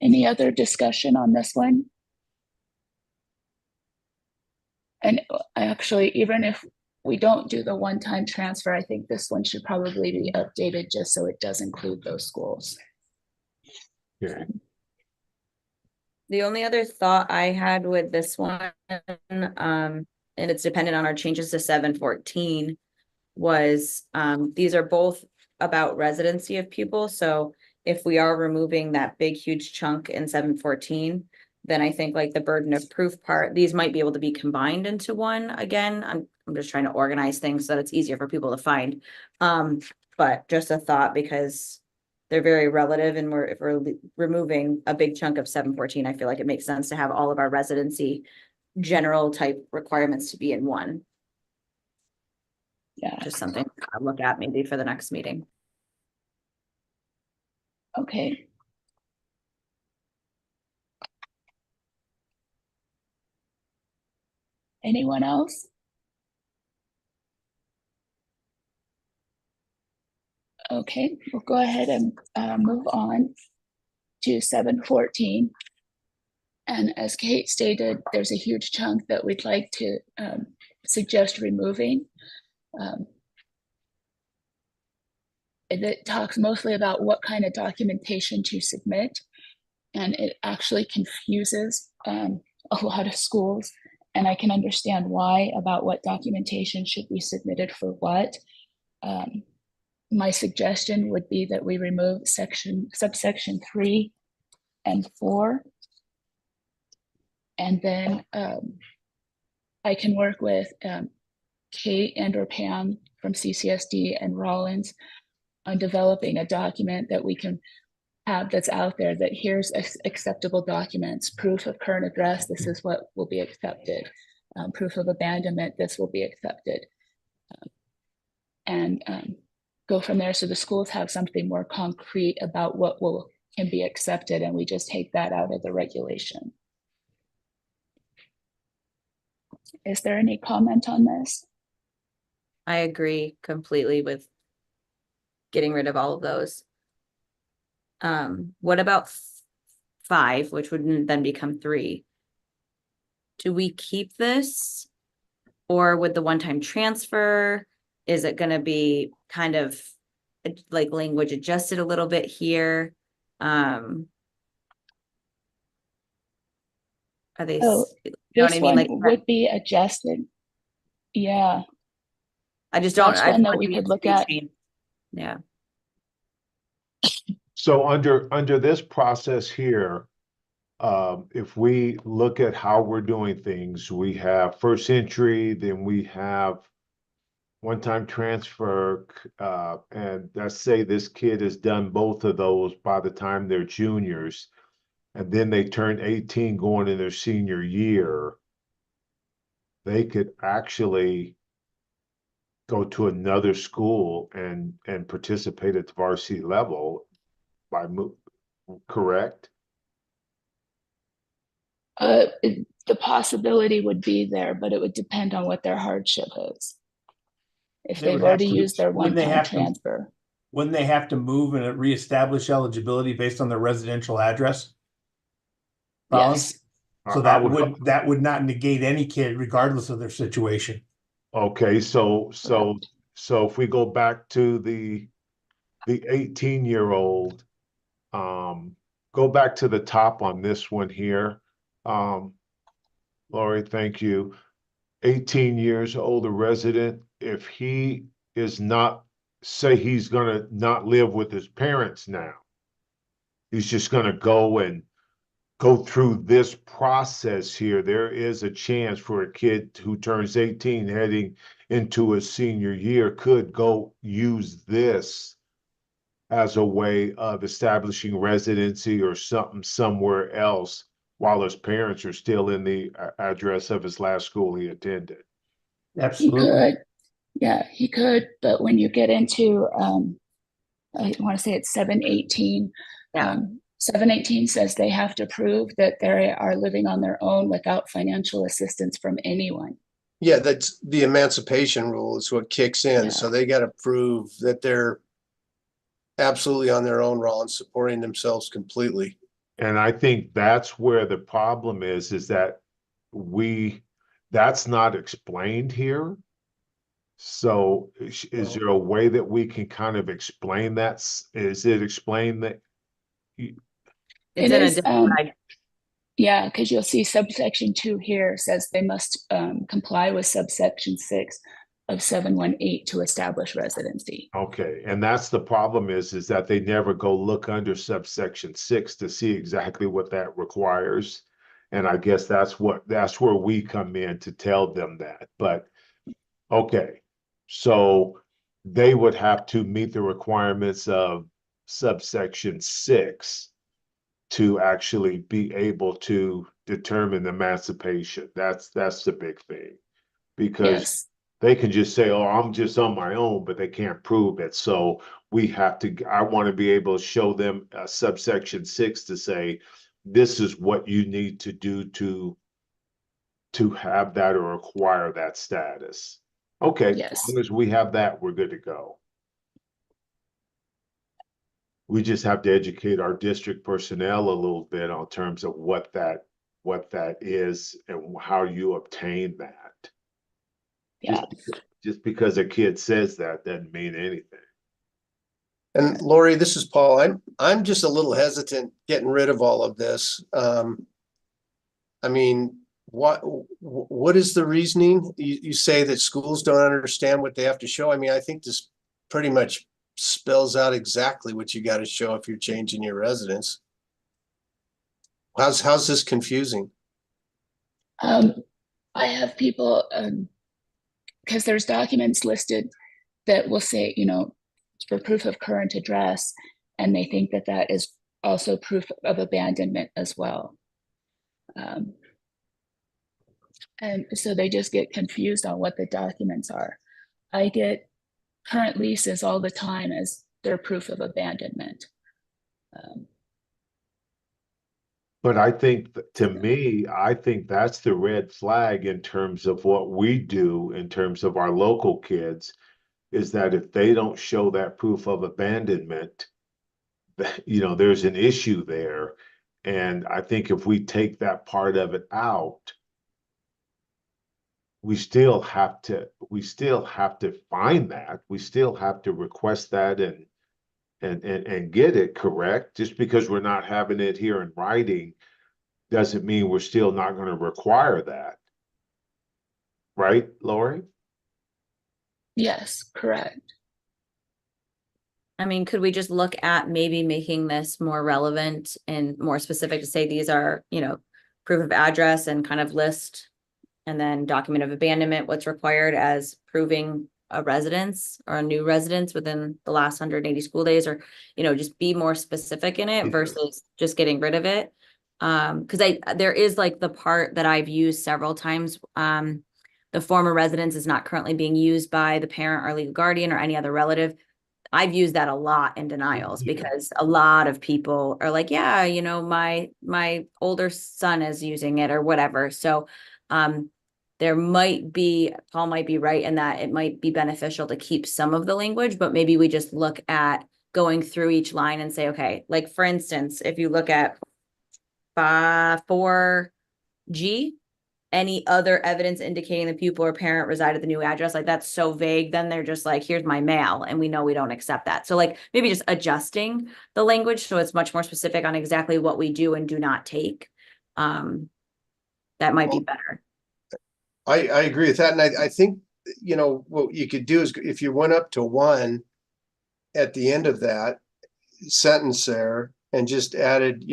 Any other discussion on this one? And actually, even if we don't do the one-time transfer, I think this one should probably be updated just so it does include those schools. Yeah. The only other thought I had with this one, and it's dependent on our changes to 714, was these are both about residency of pupils. So if we are removing that big, huge chunk in 714, then I think like the burden of proof part, these might be able to be combined into one again. I'm just trying to organize things so that it's easier for people to find. But just a thought, because they're very relative, and if we're removing a big chunk of 714, I feel like it makes sense to have all of our residency general type requirements to be in one. Yeah, Just something I'll look at maybe for the next meeting. okay. Anyone else? Okay, we'll go ahead and move on to 714. And as Kate stated, there's a huge chunk that we'd like to suggest removing. It talks mostly about what kind of documentation to submit, and it actually confuses a lot of schools. And I can understand why, about what documentation should be submitted for what. My suggestion would be that we remove subsection 3 and 4. And then I can work with Kate and or Pam from CCSD and Rollins on developing a document that we can have that's out there, that here's acceptable documents, proof of current address, this is what will be accepted. Proof of abandonment, this will be accepted. And go from there, so the schools have something more concrete about what can be accepted, and we just take that out of the regulation. Is there any comment on this? I agree completely with getting rid of all of those. What about 5, which would then become 3? Do we keep this? Or with the one-time transfer, is it gonna be kind of like language adjusted a little bit here? Are they, Oh, you know what this I mean? one Like, would be adjusted. Yeah, I just don't. that's I one feel that like we it could needs to look be at. changed. Yeah. So under this process here, if we look at how we're doing things, we have first entry, then we have one-time transfer, and let's say this kid has done both of those by the time they're juniors, and then they turn 18 going in their senior year, they could actually go to another school and participate at the varsity level by correct? The possibility would be there, but it would depend on what their hardship is. If They they've would have already to- used their wouldn't they one-time have to- transfer. Wouldn't they have to move and reestablish eligibility based on their residential address? Rollins? Yes, So I that would not negate any kid regardless of their situation. Okay, so Correct. if we go back to the 18-year-old, go back to the top on this one here. Lori, thank you. 18 years old, a resident, if he is not, say he's gonna not live with his parents now, he's just gonna go through this process here, there is a chance for a kid who turns 18 heading into a senior year could go use this as a way of establishing residency or something somewhere else while his parents are still in the address of his last school he attended. he Absolutely. could. Yeah, he could, but when you get into, I want to say it's 718. Yeah. 718 says they have to prove that they are living on their own without financial assistance from anyone. Yeah, that's the emancipation rule is what kicks in. Yeah. So they got to prove that they're absolutely on their own, Rollins, supporting themselves completely. And I think that's where the problem is that that's not explained here. So is there a way that we can kind of explain that? Is it explained that? It's It in a is, different. Yeah, because you'll see subsection 2 here says they must comply with subsection 6 of 718 to establish residency. Okay, and that's the problem is that they never go look under subsection 6 to see exactly what that requires. And I guess that's where we come in to tell them that, but, okay. So they would have to meet the requirements of subsection 6 to actually be able to determine emancipation. That's the big thing. Because Yes, they can just say, oh, I'm just on my own, but they can't prove it. So I want to be able to show them subsection 6 to say, this is what you need to do to have that or acquire that status. Okay, as yes, long as we have that, we're good to go. We just have to educate our district personnel a little bit on terms of what that is and how you obtain that. yeah. Just because a kid says that doesn't mean anything. And Lori, this is Paul. I'm just a little hesitant getting rid of all of this. I mean, what is the reasoning? You say that schools don't understand what they have to show. I mean, I think this pretty much spells out exactly what you got to show if you're changing your residence. How's this confusing? I have people, because there's documents listed that will say, for proof of current address, and they think that that is also proof of abandonment as well. And so they just get confused on what the documents are. I get current leases all the time as their proof of abandonment. But I think, to me, I think that's the red flag in terms of what we do in terms of our local kids, is that if they don't show that proof of abandonment, there's an issue there. And I think if we take that part of it out, we still have to find that. We still have to request that and get it correct. Just because we're not having it here in writing doesn't mean we're still not going to require that. Right, Lori? Yes, correct. I mean, could we just look at maybe making this more relevant and more specific to say these are, proof of address and kind of list, and then document of abandonment, what's required as proving a residence or a new residence within the last 180 school days, or, just be more specific in it versus just getting rid of it. Because there is like the part that I've used several times. The former residence is not currently being used by the parent or legal guardian or any other relative. I've used that a lot in denials because a lot of people are like, yeah, my older son is using it or whatever. So Paul might be right in that it might be beneficial to keep some of the language, but maybe we just look at going through each line and say, okay, like for instance, if you look at 4G, any other evidence indicating the pupil or parent reside at the new address, like that's so vague, then they're just like, here's my mail, and we know we don't accept that. So like maybe just adjusting the language so it's much more specific on exactly what we do and do not take. That might be better. I agree with that. And I think, what you could do is if you went up to 1 at the end of that sentence there and just added,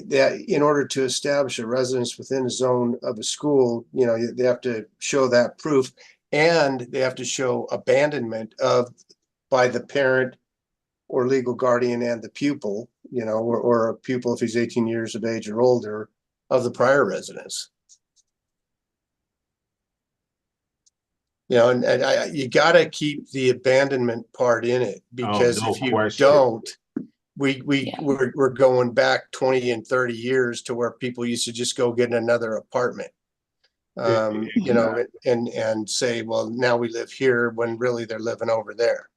that in order to establish a residence within a zone of a school, they have to show that proof, and they have to show abandonment by the parent or legal guardian and the pupil, or a pupil if he's 18 years of age or older of the prior residence. And you got to keep the abandonment part in it, because no if you question. don't, we're going back 20 and 30 years to where people used to just go get another apartment, and say, well, now we live here, when really they're living over there.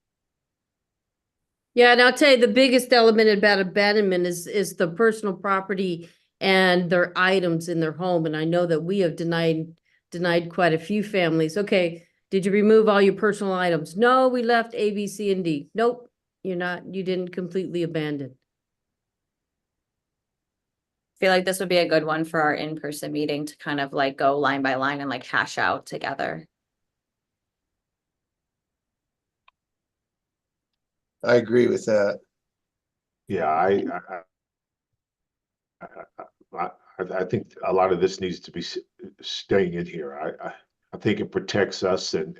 Yeah, and I'll tell you, the biggest element about abandonment is the personal property and their items in their home. And I know that we have denied quite a few families. Okay, did you remove all your personal items? No, we left A, B, C, and D. Nope, you didn't completely abandon. I feel like this would be a good one for our in-person meeting to kind of like go line by line and like hash out together. I agree with that. Yeah, I think a lot of this needs to be staying in here. I think it protects us and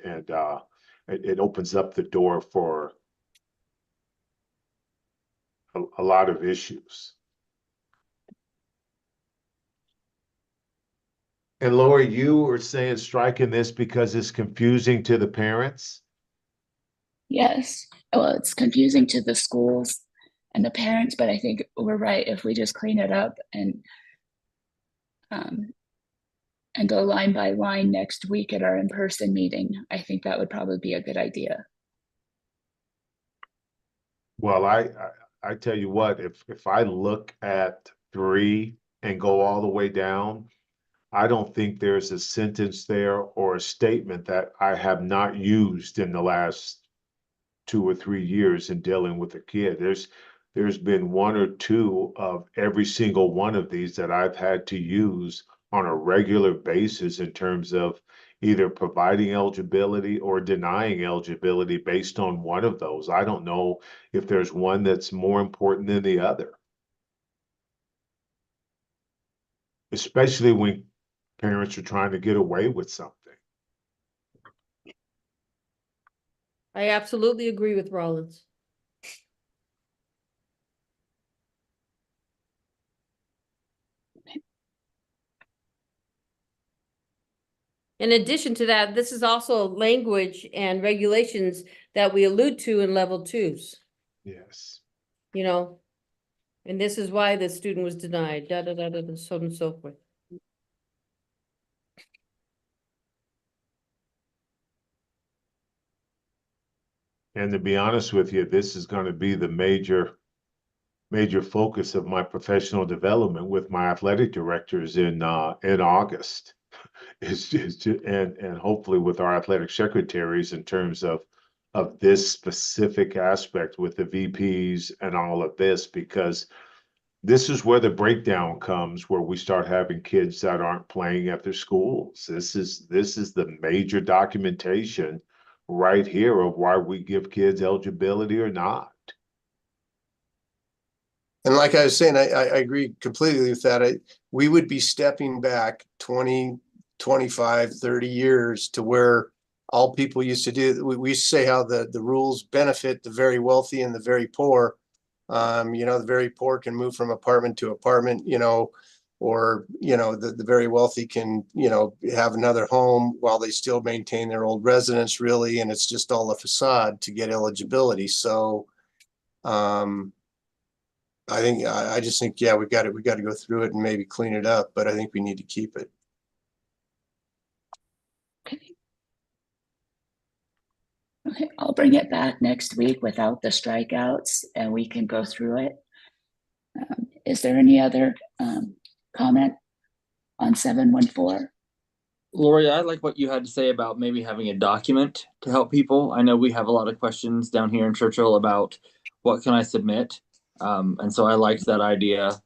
it opens up the door for a lot of issues. And Lori, you were saying striking this because it's confusing to the parents? Yes, well, it's confusing to the schools and the parents, but I think we're right. If we just clean it up and go line by line next week at our in-person meeting, I think that would probably be a good idea. Well, I tell you what, if I look at 3 and go all the way down, I don't think there's a sentence there or a statement that I have not used in the last 2 or 3 years in dealing with a kid. There's been 1 or 2 of every single one of these that I've had to use on a regular basis in terms of either providing eligibility or denying eligibility based on one of those. I don't know if there's one that's more important than the other. Especially when parents are trying to get away with something. I absolutely agree with Rollins. In addition to that, this is also language and regulations that we allude to in level 2s, Yes. you know? And this is why the student was denied, da, da, da, da, da, so on and so forth. And to be honest with you, this is going to be the major focus of my professional development with my athletic directors in August. And hopefully with our athletic secretaries in terms of this specific aspect with the VPs and all of this, because this is where the breakdown comes, where we start having kids that aren't playing at their schools. This is the major documentation right here of why we give kids eligibility or not. And like I was saying, I agree completely with that. We would be stepping back 20, 25, 30 years to where all people used to do. We used to say how the rules benefit the very wealthy and the very poor. The very poor can move from apartment to apartment, or, the very wealthy can, have another home while they still maintain their old residence, really. And it's just all a facade to get eligibility. So, I just think, yeah, we got to go through it and maybe clean it up, but I think we need to keep it. Okay, I'll bring it back next week without the strikeouts and we can go through it. Is there any other comment on 714? Lori, I like what you had to say about maybe having a document to help people. I know we have a lot of questions down here in Churchill about what can I submit. And so I liked that idea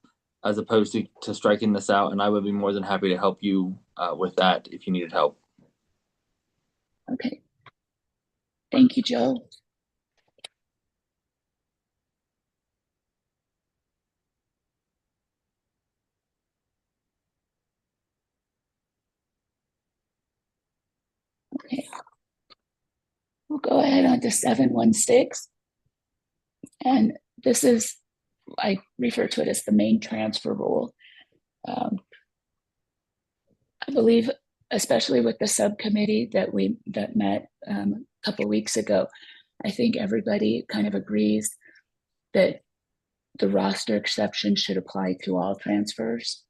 as opposed to striking this out. And I would be more than happy to help you with that if you needed help. Okay. Thank you, Joe. Okay. We'll go ahead on to 716. And this is, I refer to it as the main transfer rule. I believe, especially with the subcommittee that met a couple weeks ago, I think everybody kind of agrees that the roster exception should apply to all transfers.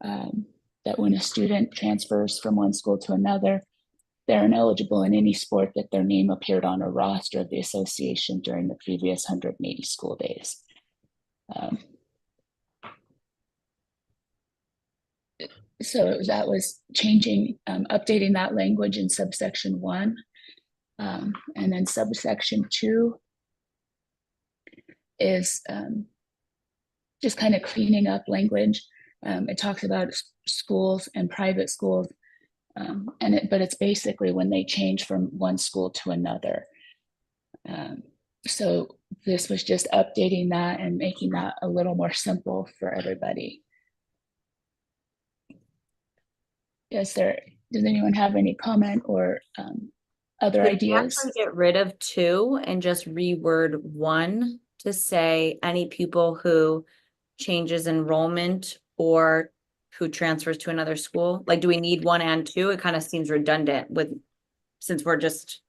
That when a student transfers from one school to another, they're ineligible in any sport that their name appeared on a roster of the association during the previous 180 school days. So that was changing, updating that language in subsection 1. And then subsection 2 is just kind of cleaning up language. It talks about schools and private schools, but it's basically when they change from one school to another. So this was just updating that and making that a little more simple for everybody. does anyone have any comment or other Could we ideas? actually get rid of 2 and just reword 1 to say any pupil who changes enrollment or who transfers to another school? Like, do we need 1 and 2? It kind of seems redundant since we're just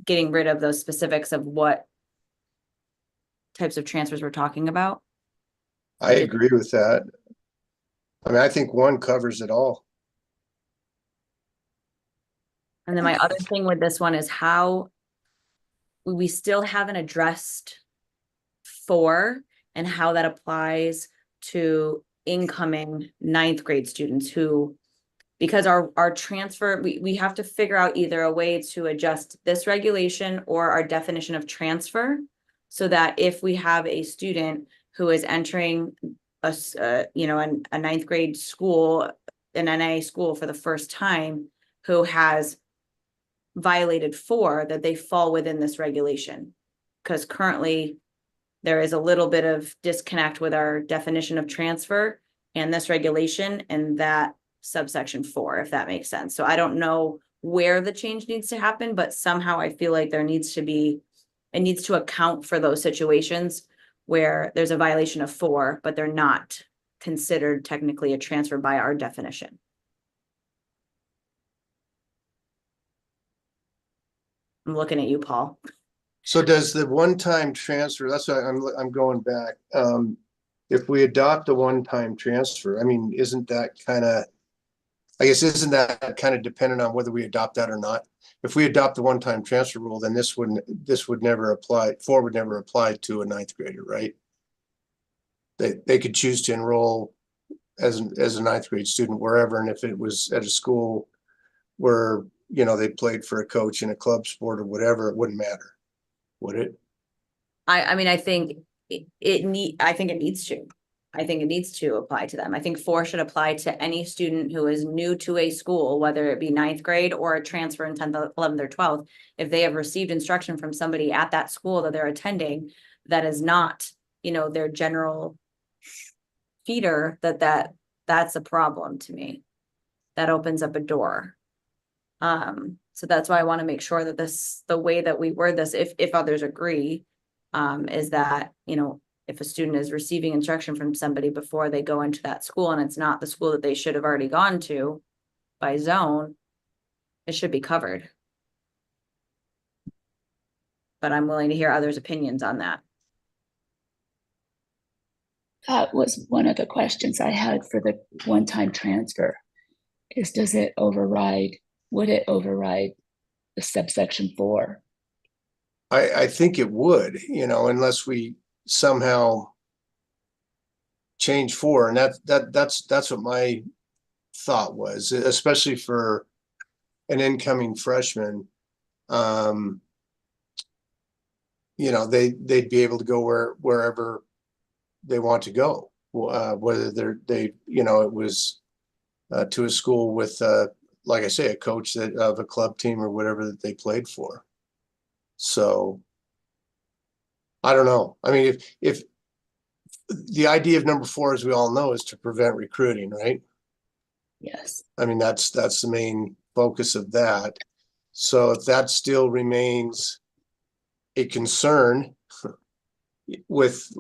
getting rid of those specifics of what types of transfers we're talking about. I agree with that. I mean, I think 1 covers it all. And then my other thing with this one is how we still haven't addressed 4 and how that applies to incoming 9th grade students who, because our transfer, we have to figure out either a way to adjust this regulation or our definition of transfer. So that if we have a student who is entering a 9th grade school, an NA school for the first time, who has violated 4, that they fall within this regulation. Because currently there is a little bit of disconnect with our definition of transfer and this regulation and that subsection 4, if that makes sense. So I don't know where the change needs to happen, but somehow I feel like it needs to account for those situations where there's a violation of 4, but they're not considered technically a transfer by our definition. I'm looking at you, Paul. So does the one-time transfer, that's why I'm going back. If we adopt a one-time transfer, I mean, isn't that kind of dependent on whether we adopt that or not? If we adopt the one-time transfer rule, then this would never apply, 4 would never apply to a 9th grader, right? They could choose to enroll as a 9th grade student wherever, and if it was at a school where, they played for a coach in a club sport or whatever, it wouldn't matter, would it? I mean, I think it needs to. I think it needs to apply to them. I think 4 should apply to any student who is new to a school, whether it be 9th grade or a transfer in 10th, 11th, or 12th. If they have received instruction from somebody at that school that they're attending, that is not, their general feeder, that's a problem to me. That opens up a door. So that's why I want to make sure that the way that we word this, if others agree, is that, if a student is receiving instruction from somebody before they go into that school and it's not the school that they should have already gone to by zone, it should be covered. But I'm willing to hear others' opinions on that. That was one of the questions I had for the one-time transfer is would it override the subsection 4? I think it would, unless we somehow change 4, and that's what my thought was, especially for an incoming freshman. They'd be able to go wherever they want to go, whether it was to a school with like I say, a coach of a club team or whatever that they played for. So I don't know. I mean, if the idea of number 4, as we all know, is to prevent recruiting, right? Yes. I mean, that's the main focus of that. So if that still remains a concern with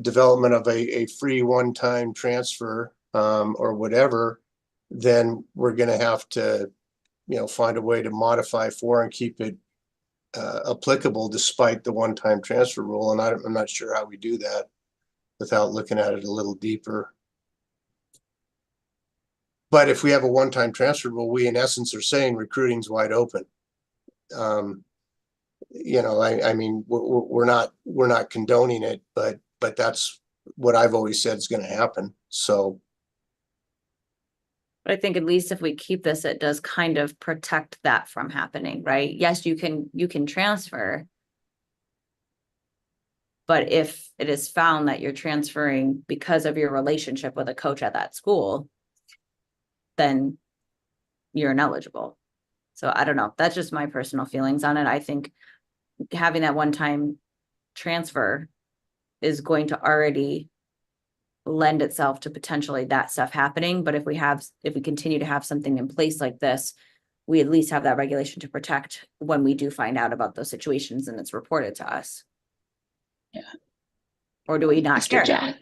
development of a free one-time transfer or whatever, then we're going to have to, find a way to modify 4 and keep it applicable despite the one-time transfer rule. And I'm not sure how we do that without looking at it a little deeper. But if we have a one-time transfer rule, we in essence are saying recruiting's wide open. I mean, we're not condoning it, but that's what I've always said is going to happen. So. But I think at least if we keep this, it does kind of protect that from happening, right? Yes, you can transfer. But if it is found that you're transferring because of your relationship with a coach at that school, then you're ineligible. So I don't know. That's just my personal feelings on it. I think having that one-time transfer is going to already lend itself to potentially that stuff happening. But if we continue to have something in place like this, we at least have that regulation to protect when we do find out about those situations and it's reported to us. Yeah. Or do we not Mr. care? Jack.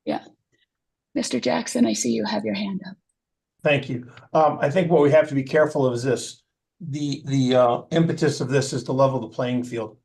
Yeah. Mr. Jackson, I see you have your hand up. Thank you. I think what we have to be careful of is this. The impetus of this is to level the playing field.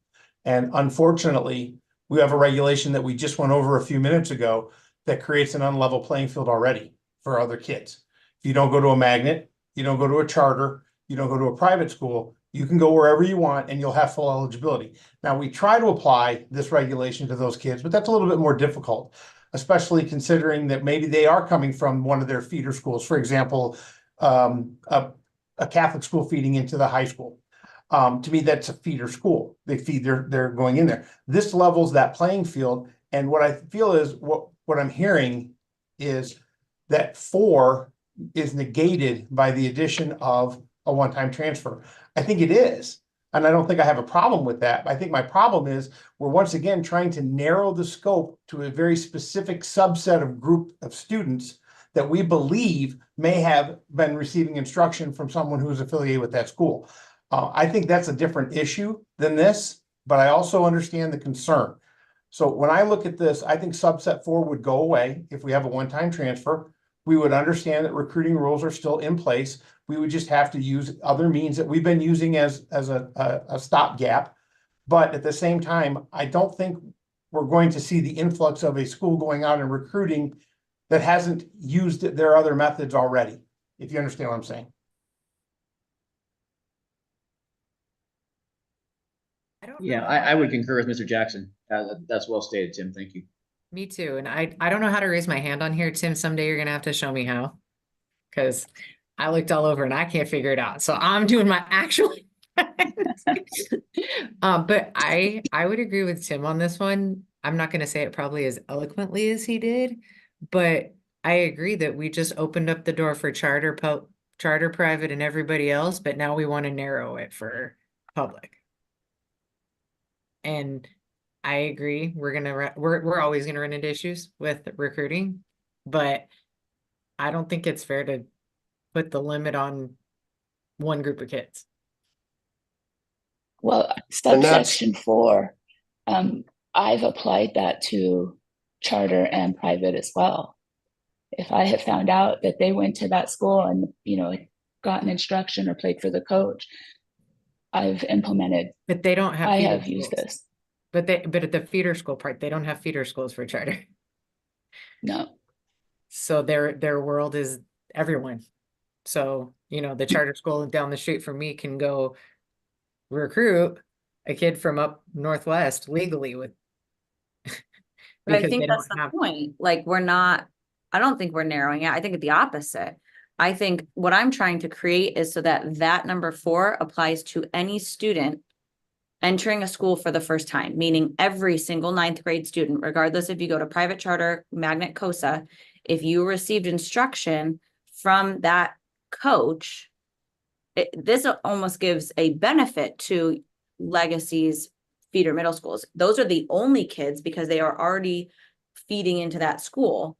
And unfortunately, we have a regulation that we just went over a few minutes ago that creates an unlevel playing field already for other kids. If you don't go to a magnet, you don't go to a charter, you don't go to a private school, you can go wherever you want and you'll have full eligibility. Now, we try to apply this regulation to those kids, but that's a little bit more difficult, especially considering that maybe they are coming from one of their feeder schools. For example, a Catholic school feeding into the high school. To me, that's a feeder school. They feed they're going in there. This levels that playing field. And what I feel is what I'm hearing is that 4 is negated by the addition of a one-time transfer. I think it is. And I don't think I have a problem with that. I think my problem is we're once again trying to narrow the scope to a very specific subset of group of students that we believe may have been receiving instruction from someone who is affiliated with that school. I think that's a different issue than this, but I also understand the concern. So when I look at this, I think subset 4 would go away if we have a one-time transfer. We would understand that recruiting rules are still in place. We would just have to use other means that we've been using as a stopgap. But at the same time, I don't think we're going to see the influx of a school going out and recruiting that hasn't used their other methods already, if you understand what I'm saying. Yeah, I would concur with Mr. Jackson. That's well stated, Tim. Thank you. Me too. And I don't know how to raise my hand on here. Tim, someday you're going to have to show me how. Because I looked all over and I can't figure it out. So I'm doing my actual. But I would agree with Tim on this one. I'm not going to say it probably as eloquently as he did, but I agree that we just opened up the door for charter, private, and everybody else. But now we want to narrow it for public. And I agree. We're always gonna run into issues with recruiting, but I don't think it's fair to put the limit on one group of kids. Well, subsection 4, I've applied that to charter and private as well. If I have found out that they went to that school and, gotten instruction or played for the coach, I've implemented. But they don't have. I have used this. But at the feeder school part, they don't have feeder schools for charter. No. So their world is everyone. So, the charter school down the street from me can go recruit a kid from up Northwest legally with. But I think that's the point. Like, I don't think we're narrowing it. I think it's the opposite. I think what I'm trying to create is so that number 4 applies to any student entering a school for the first time, meaning every single 9th grade student, regardless if you go to private, charter, magnet, COSA, if you received instruction from that coach, this almost gives a benefit to Legacy's feeder middle schools. Those are the only kids, because they are already feeding into that school,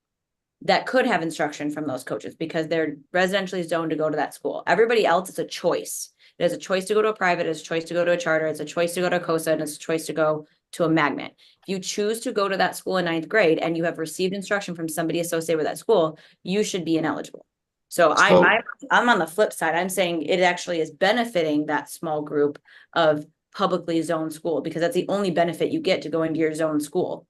that could have instruction from those coaches because they're residentially zoned to go to that school. Everybody else is a choice. There's a choice to go to a private, it's a choice to go to a charter, it's a choice to go to a COSA, and it's a choice to go to a magnet. If you choose to go to that school in 9th grade and you have received instruction from somebody associated with that school, you should be ineligible. So I'm on the flip side. I'm saying it actually is benefiting that small group of publicly zoned school, because that's the only benefit you get to go into your zone school.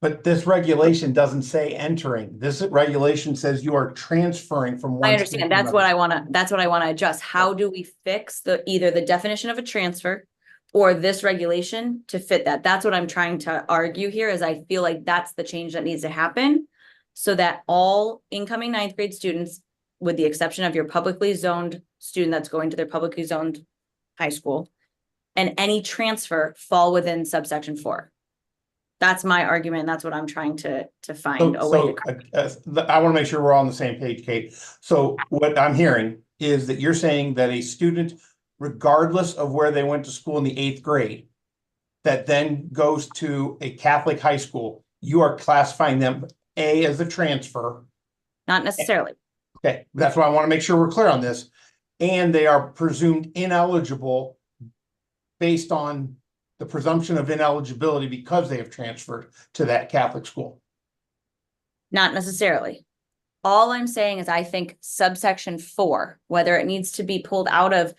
But this regulation doesn't say entering. This regulation says you are transferring from one. I understand. That's what I want to adjust. How do we fix either the definition of a transfer or this regulation to fit that? That's what I'm trying to argue here, is I feel like that's the change that needs to happen so that all incoming 9th grade students, with the exception of your publicly zoned student that's going to their publicly zoned high school, and any transfer fall within subsection 4. That's my argument. That's what I'm trying to find a way to. I want to make sure we're all on the same page, Kate. So what I'm hearing is that you're saying that a student, regardless of where they went to school in the 8th grade, that then goes to a Catholic high school, you are classifying them A as a transfer. Not necessarily. Okay, that's why I want to make sure we're clear on this. And they are presumed ineligible based on the presumption of ineligibility because they have transferred to that Catholic school. Not necessarily. All I'm saying is I think subsection 4, whether it needs to be pulled out of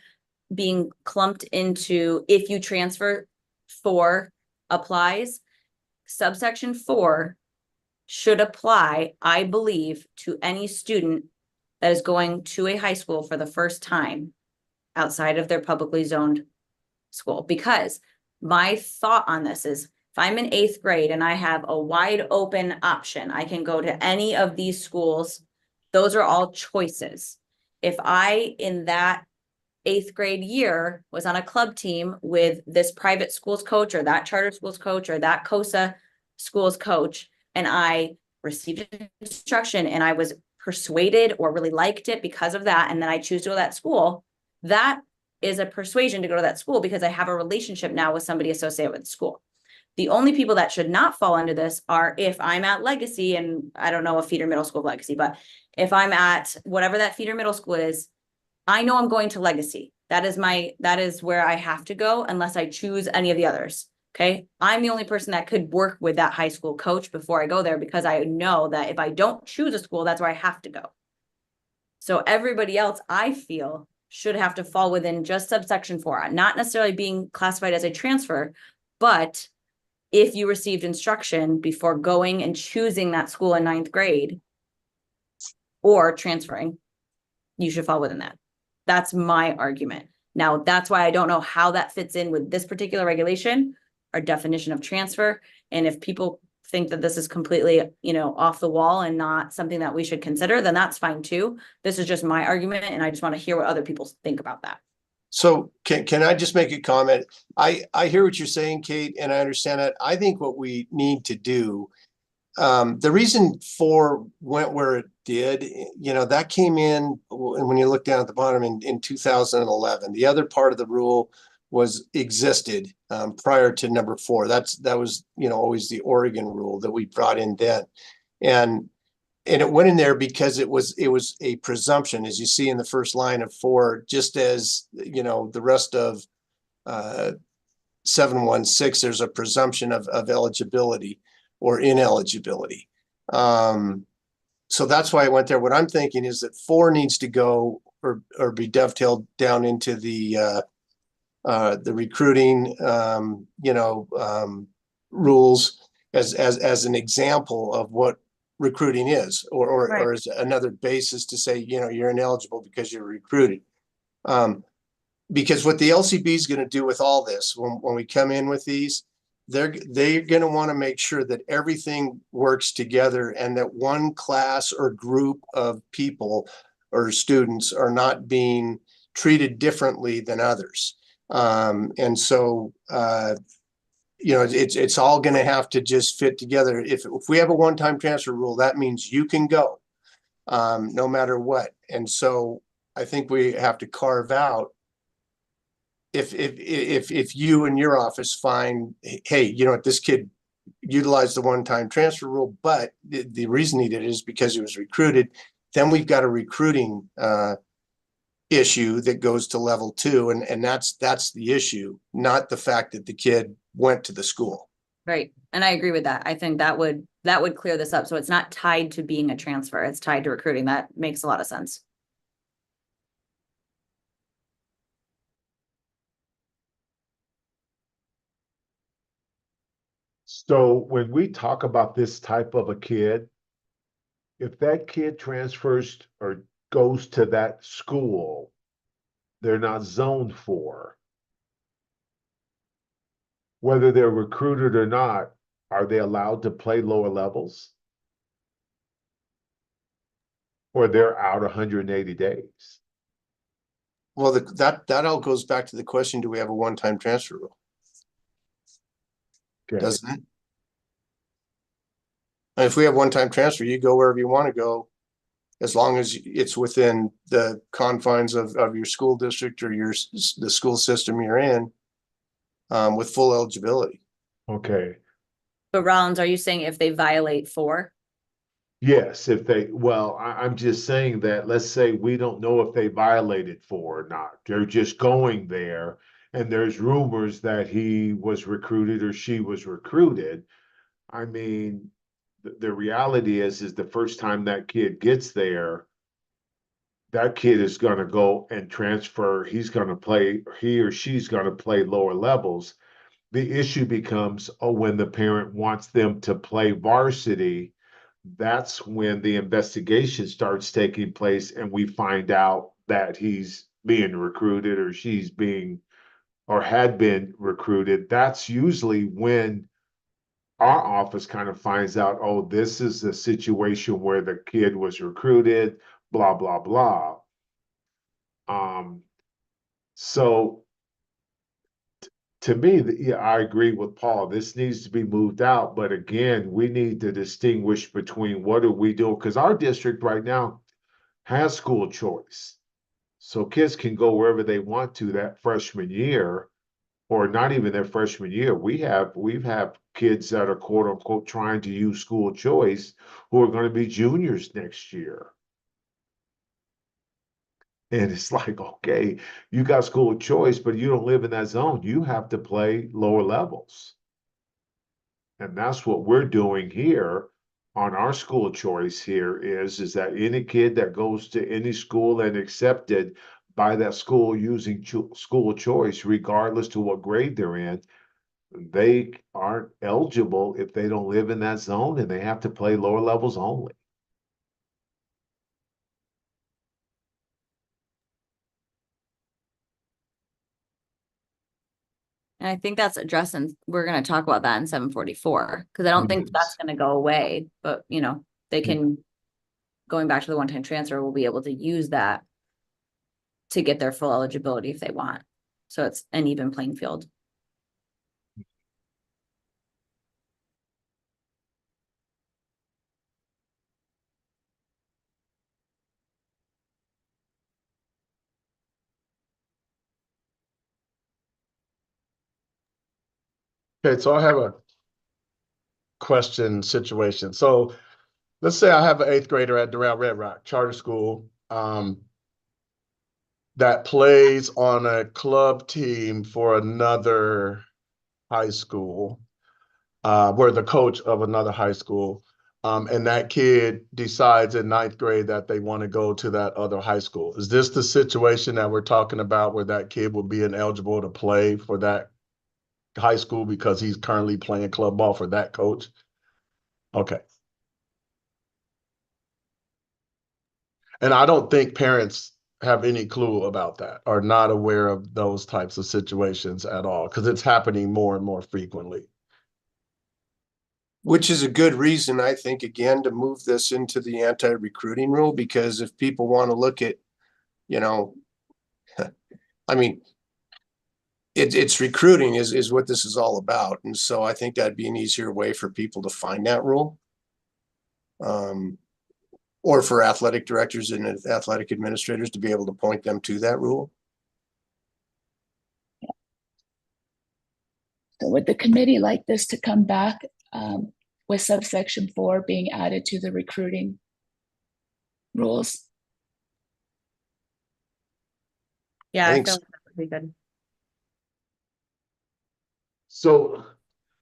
being clumped into if you transfer 4 applies, subsection 4 should apply, I believe, to any student that is going to a high school for the first time outside of their publicly zoned school. Because my thought on this is, if I'm in 8th grade and I have a wide open option, I can go to any of these schools. Those are all choices. If I, in that 8th grade year, was on a club team with this private schools coach or that charter schools coach or that COSA schools coach, and I received instruction and I was persuaded or really liked it because of that, and then I choose to go to that school, that is a persuasion to go to that school because I have a relationship now with somebody associated with the school. The only people that should not fall under this are if I'm at Legacy, and I don't know a feeder middle school Legacy, but if I'm at whatever that feeder middle school is, I know I'm going to Legacy. That is where I have to go unless I choose any of the others. Okay. I'm the only person that could work with that high school coach before I go there because I know that if I don't choose a school, that's where I have to go. So everybody else, I feel, should have to fall within just subsection 4, not necessarily being classified as a transfer, but if you received instruction before going and choosing that school in 9th grade or transferring, you should fall within that. That's my argument. Now, that's why I don't know how that fits in with this particular regulation or definition of transfer. And if people think that this is completely, off the wall and not something that we should consider, then that's fine too. This is just my argument, and I just want to hear what other people think about that. So can I just make a comment? I hear what you're saying, Kate, and I understand that. I think what we need to do, the reason 4 went where it did, that came in when you look down at the bottom in 2011. The other part of the rule existed prior to number 4. That was always the Oregon rule that we brought in then, and it went in there because it was a presumption, as you see in the first line of 4, just as the rest of 716. There's a presumption of eligibility or ineligibility. So that's why I went there. What I'm thinking is that 4 needs to go or be dovetailed down into the recruiting, rules as an example of what recruiting is, or as another basis to say, you're ineligible because you're recruited. Because what the LCB is going to do with all this, when we come in with these, they're going to want to make sure that everything works together and that one class or group of people or students are not being treated differently than others. And so, it's all going to have to just fit together. If we have a one-time transfer rule, that means you can go, no matter what. And so I think we have to carve out, if you and your office find, hey, this kid utilized the one-time transfer rule, but the reason he did it is because he was recruited, then we've got a recruiting issue that goes to level 2, and that's the issue, not the fact that the kid went to the school. Right. And I agree with that. I think that would clear this up. So it's not tied to being a transfer. It's tied to recruiting. That makes a lot of sense. So when we talk about this type of a kid, if that kid transfers or goes to that school, they're not zoned for. Whether they're recruited or not, are they allowed to play lower levels? Or they're out 180 days? Well, that all goes back to the question, do we have a one-time transfer rule? Okay. Doesn't it? And if we have one-time transfer, you go wherever you want to go, as long as it's within the confines of your school district or the school system you're in, with full eligibility. Okay. But Rollins, are you saying if they violate 4? Yes, if they, well, I'm just saying that, let's say we don't know if they violated four or not. They're just going there and there's rumors that he was recruited or she was recruited. I mean, the reality is the first time that kid gets there, that kid is gonna go and transfer. He's gonna play, he or she's gonna play lower levels. The issue becomes, oh, when the parent wants them to play varsity, that's when the investigation starts taking place and we find out that he's being recruited or she's being or had been recruited. That's usually when our office kind of finds out, oh, this is a situation where the kid was recruited, blah, blah, blah. So to me, yeah, I agree with Paul. This needs to be moved out, but again, we need to distinguish between what are we doing, because our district right now has school choice. So kids can go wherever they want to that freshman year, or not even their freshman year. We've had kids that are quote unquote trying to use school choice who are going to be juniors next year. And it's like, okay, you got school choice, but you don't live in that zone. You have to play lower levels. And that's what we're doing here on our school choice here is that any kid that goes to any school and accepted by that school using school choice, regardless to what grade they're in, they aren't eligible if they don't live in that zone and they have to play lower levels only. And I think that's addressing, we're gonna talk about that in 744, because I don't think that's gonna go away, but you know, they can, going back to the one-time transfer, will be able to use that to get their full eligibility if they want. So it's an even playing field. Okay, so I have a question situation. So let's say I have an 8th grader at Doral Red Rock Charter School that plays on a club team for another high school, we're the coach of another high school. And that kid decides in 9th grade that they want to go to that other high school. Is this the situation that we're talking about where that kid will be ineligible to play for that high school because he's currently playing club ball for that coach? Okay. And I don't think parents have any clue about that, are not aware of those types of situations at all, because it's happening more and more frequently. Which is a good reason, I think, again, to move this into the anti-recruiting rule, because if people want to look at, you know, I mean, it's recruiting is what this is all about. And so I think that'd be an easier way for people to find that rule. Or for athletic directors and athletic administrators to be able to point them to that rule. So would the committee like this to come back with subsection 4 being added to the recruiting rules? Yeah, I I think feel so. like that would be good. So,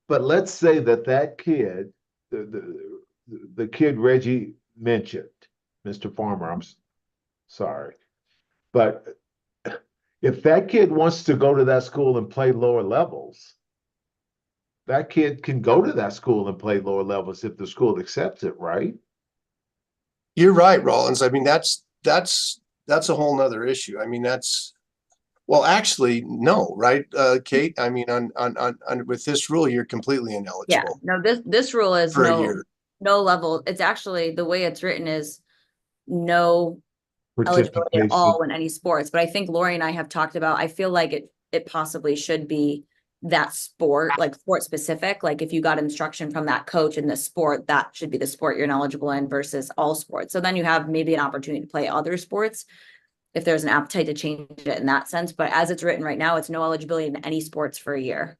but let's say that kid, the kid Reggie mentioned, Mr. Farmer, I'm sorry, but if that kid wants to go to that school and play lower levels, that kid can go to that school and play lower levels if the school accepts it, right? You're right, Rollins. I mean, that's a whole nother issue. I mean, well, actually, no, right, Kate? I mean, on with this rule, you're completely Yeah, ineligible no, this rule is for a no, year. no level. It's actually, the way it's written is no eligibility at all in any sports. But I think Lori and I have talked about, I feel like it possibly should be that sport, like sport specific. Like if you got instruction from that coach in this sport, that should be the sport you're ineligible in versus all sports. So then you have maybe an opportunity to play other sports if there's an appetite to change it in that sense. But as it's written right now, it's no eligibility in any sports for a year.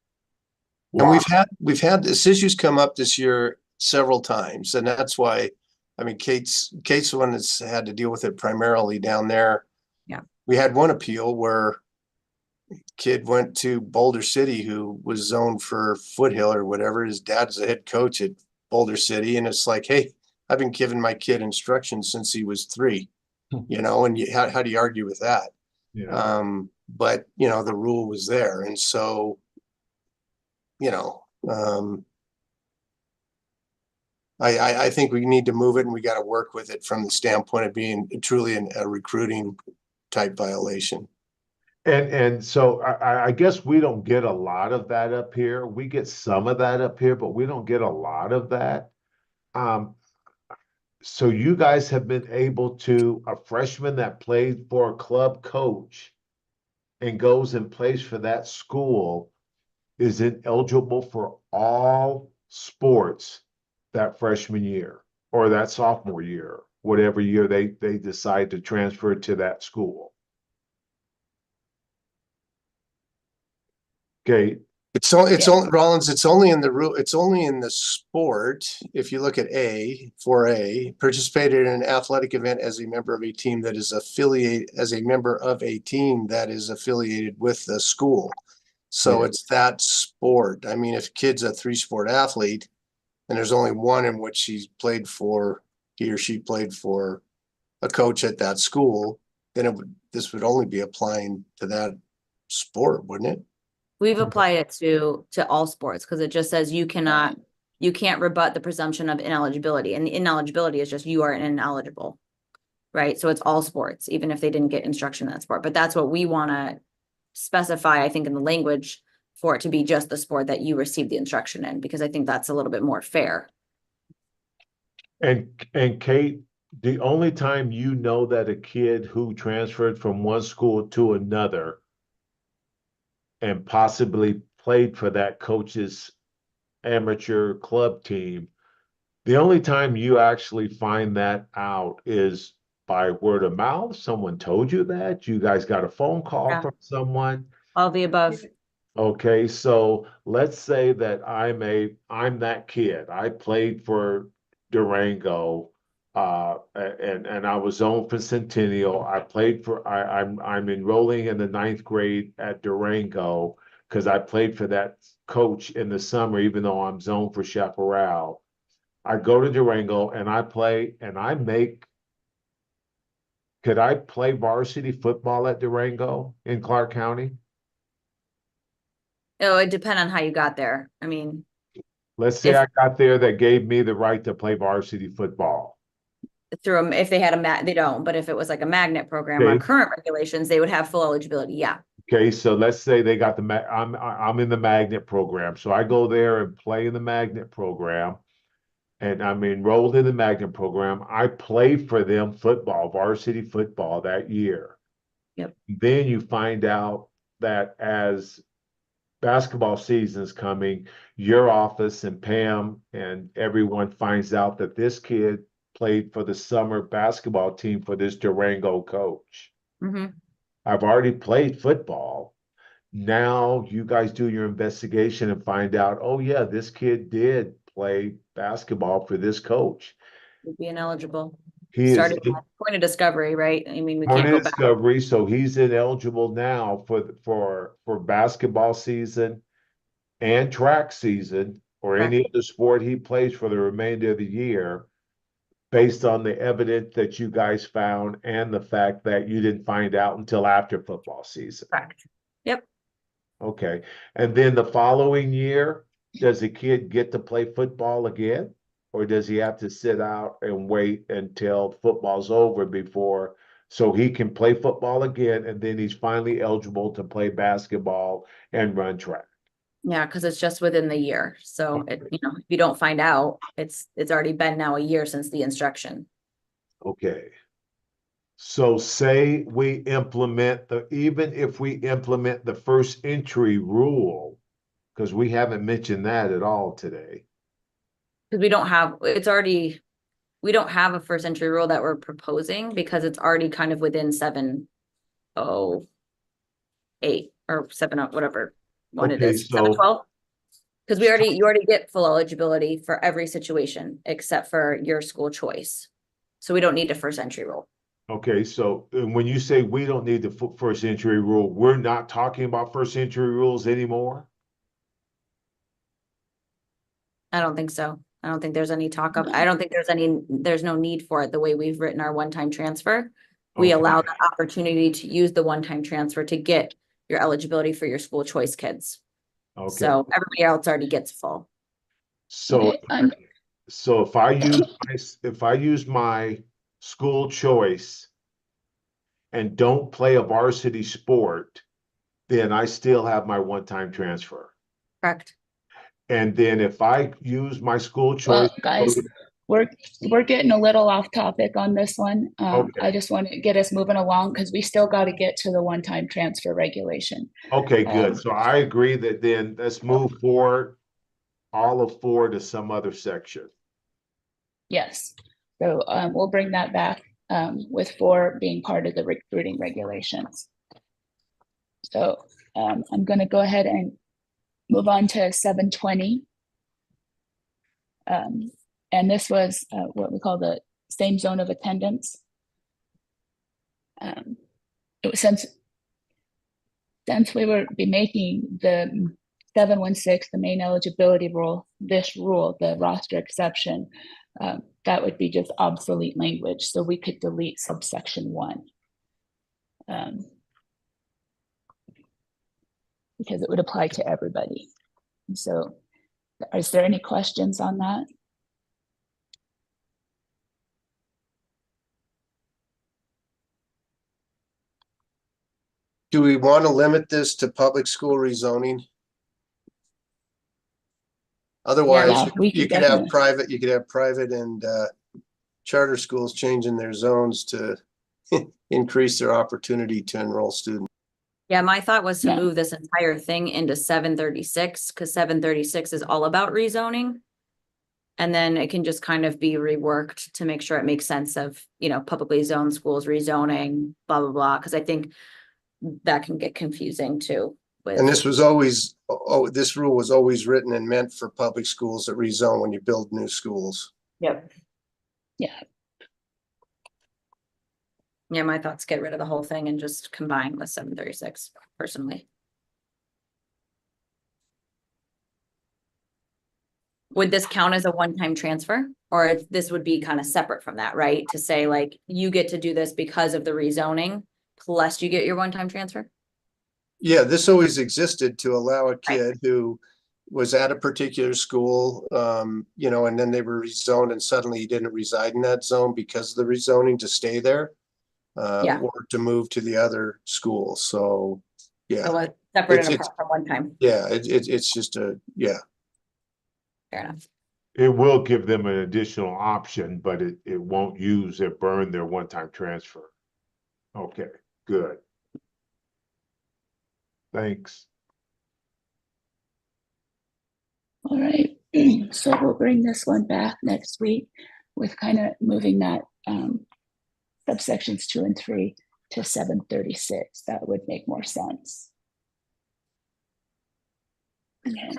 And we've had this issue's come up this year several times, and that's why I mean, Kate's the one that's had to deal with it primarily down there. Yeah. We had one appeal where kid went to Boulder City who was zoned for Foothill or whatever. His dad's the head coach at Boulder City. And it's like, hey, I've been giving my kid instruction since he was 3, you know, and how do you argue with that? Yeah. But you know, the rule was there. And so, you know, I think we need to move it and we got to work with it from the standpoint of being truly a recruiting type violation. And so I guess we don't get a lot of that up here. We get some of that up here, but we don't get a lot of that. So you guys have been able to, a freshman that played for a club coach and goes and plays for that school is ineligible for all sports that freshman year or that sophomore year, whatever year they decide to transfer to that school. Okay. It's only Rollins, it's only in the rule, it's only in the sport. If you look at 4A, participated in an athletic event as a member of a team that is affiliated with the school. So Yeah. it's that sport. I mean, if a kid's a 3-sport athlete and there's only one in which he or she played for a coach at that school, then this would only be applying to that sport, wouldn't it? We've applied it to all sports because it just says you can't rebut the presumption of ineligibility, and the ineligibility is just you are ineligible, right? So it's all sports, even if they didn't get instruction in that sport. But that's what we want to specify, I think, in the language for it to be just the sport that you received the instruction in, because I think that's a little bit more fair. And Kate, the only time you know that a kid who transferred from one school to another and possibly played for that coach's amateur club team, the only time you actually find that out is by word of mouth. Someone told you that, you guys got a phone call Yeah. from someone. All the above. Okay, so let's say that I'm that kid. I played for Durango, and I was zoned for Centennial. I'm enrolling in the 9th grade at Durango because I played for that coach in the summer, even though I'm zoned for Chaparral. I go to Durango and I play and could I play varsity football at Durango in Clark County? Oh, it depends on how you got there. I mean, Let's say I got there that gave me the right to play varsity football. through them, if they had they don't, but if it was like a magnet program or Okay. current regulations, they would have full eligibility. Yeah. Okay, so let's say they got I'm in the magnet program. So I go there and play in the magnet program. And I'm enrolled in the magnet program. I play for them varsity football that year. Yep. Then you find out that as basketball season's coming, your office and Pam and everyone finds out that this kid played for the summer basketball team for this Durango coach. Mm-hmm. I've already played football. Now you guys do your investigation and find out, oh yeah, this kid did play basketball for this coach. Would be ineligible. He Started is at point of discovery, right? I mean, we point can't go of back. discovery, so he's ineligible now for basketball season and track season or any other sport he plays for the remainder of the year, based on the evidence that you guys found and the fact that you didn't find out until after football season. Correct. Yep. Okay, and then the following year, does the kid get to play football again? Or does he have to sit out and wait until football's over so he can play football again and then he's finally eligible to play basketball and run track? Yeah, because it's just within the year. So if you don't find out, it's already been now a year since the instruction. Okay. So say we implement even if we implement the first entry rule, because we haven't mentioned that at all today. Because we don't have a first entry rule that we're proposing because it's already kind of within 708 or 70, whatever one it Okay, is. so- 712? Because you already get full eligibility for every situation except for your school choice. So we don't need a first entry rule. Okay, so when you say we don't need the first entry rule, we're not talking about first entry rules anymore? I don't think so. I don't think there's any talk of, I don't think there's no need for it the way we've written our one-time transfer. We Okay. allow the opportunity to use the one-time transfer to get your eligibility for your school choice kids. Okay, So everybody else already gets full. so, Okay, so if I use my school choice and don't play a varsity sport, then I still have my one-time transfer. Correct. And then if I use my school choice. well, guys, we're getting a little off topic on this one. Okay. I just want to get us moving along because we still got to get to the one-time transfer regulation. Okay, good. Um, So I agree that then let's move forward, all of 4 to some other section. Yes, so we'll bring that back with 4 being part of the recruiting regulations. So I'm going to go ahead and move on to 720. And this was what we call the same zone of attendance. It was since we were be making the 716, the main eligibility rule, this rule, the roster exception, that would be just obsolete language. So we could delete subsection 1. Because it would apply to everybody. And so is there any questions on that? Do we want to limit this to public school rezoning? Otherwise, Yeah, we you can could have definitely. private and charter schools changing their zones to increase their opportunity to enroll students. Yeah, my thought was to Yeah. move this entire thing into 736 because 736 is all about rezoning. And then it can just kind of be reworked to make sure it makes sense of, publicly zoned schools rezoning, blah, blah, blah. Because I think that can get confusing too. And this was always, this rule was always written and meant for public schools that rezone when you build new schools. Yep. Yeah, Yeah, my thoughts get rid of the whole thing and just combine with 736 personally. Would this count as a one-time transfer? Or this would be kind of separate from that, right? To say like, you get to do this because of the rezoning, plus you get your one-time transfer? Yeah, this always existed to allow a kid who was at a particular school, and then they were rezoned and suddenly he didn't reside in that zone because of the rezoning to stay there. Yeah. Or to move to the other school. So, yeah. So a separate and It's- apart from one time. Yeah, it's just yeah. Fair enough. It will give them an additional option, but it won't use or burn their one-time transfer. Okay, good. Thanks. all right. So we'll bring this one back next week with kind of moving that subsections 2 and 3 to 736. That would make more sense. Okay.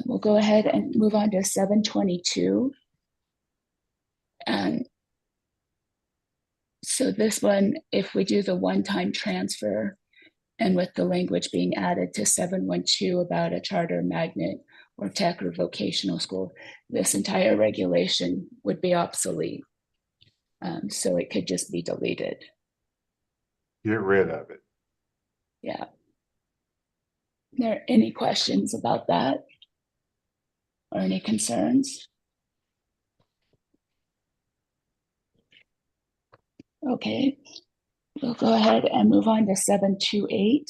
We'll go ahead and move on to 722. And so this one, if we do the one-time transfer and with the language being added to 712 about a charter, magnet, or tech or vocational school, this entire regulation would be obsolete. So it could just be deleted. Get rid of it. Yeah. Are there any questions about that? Or any concerns? Okay, we'll go ahead and move on to 728.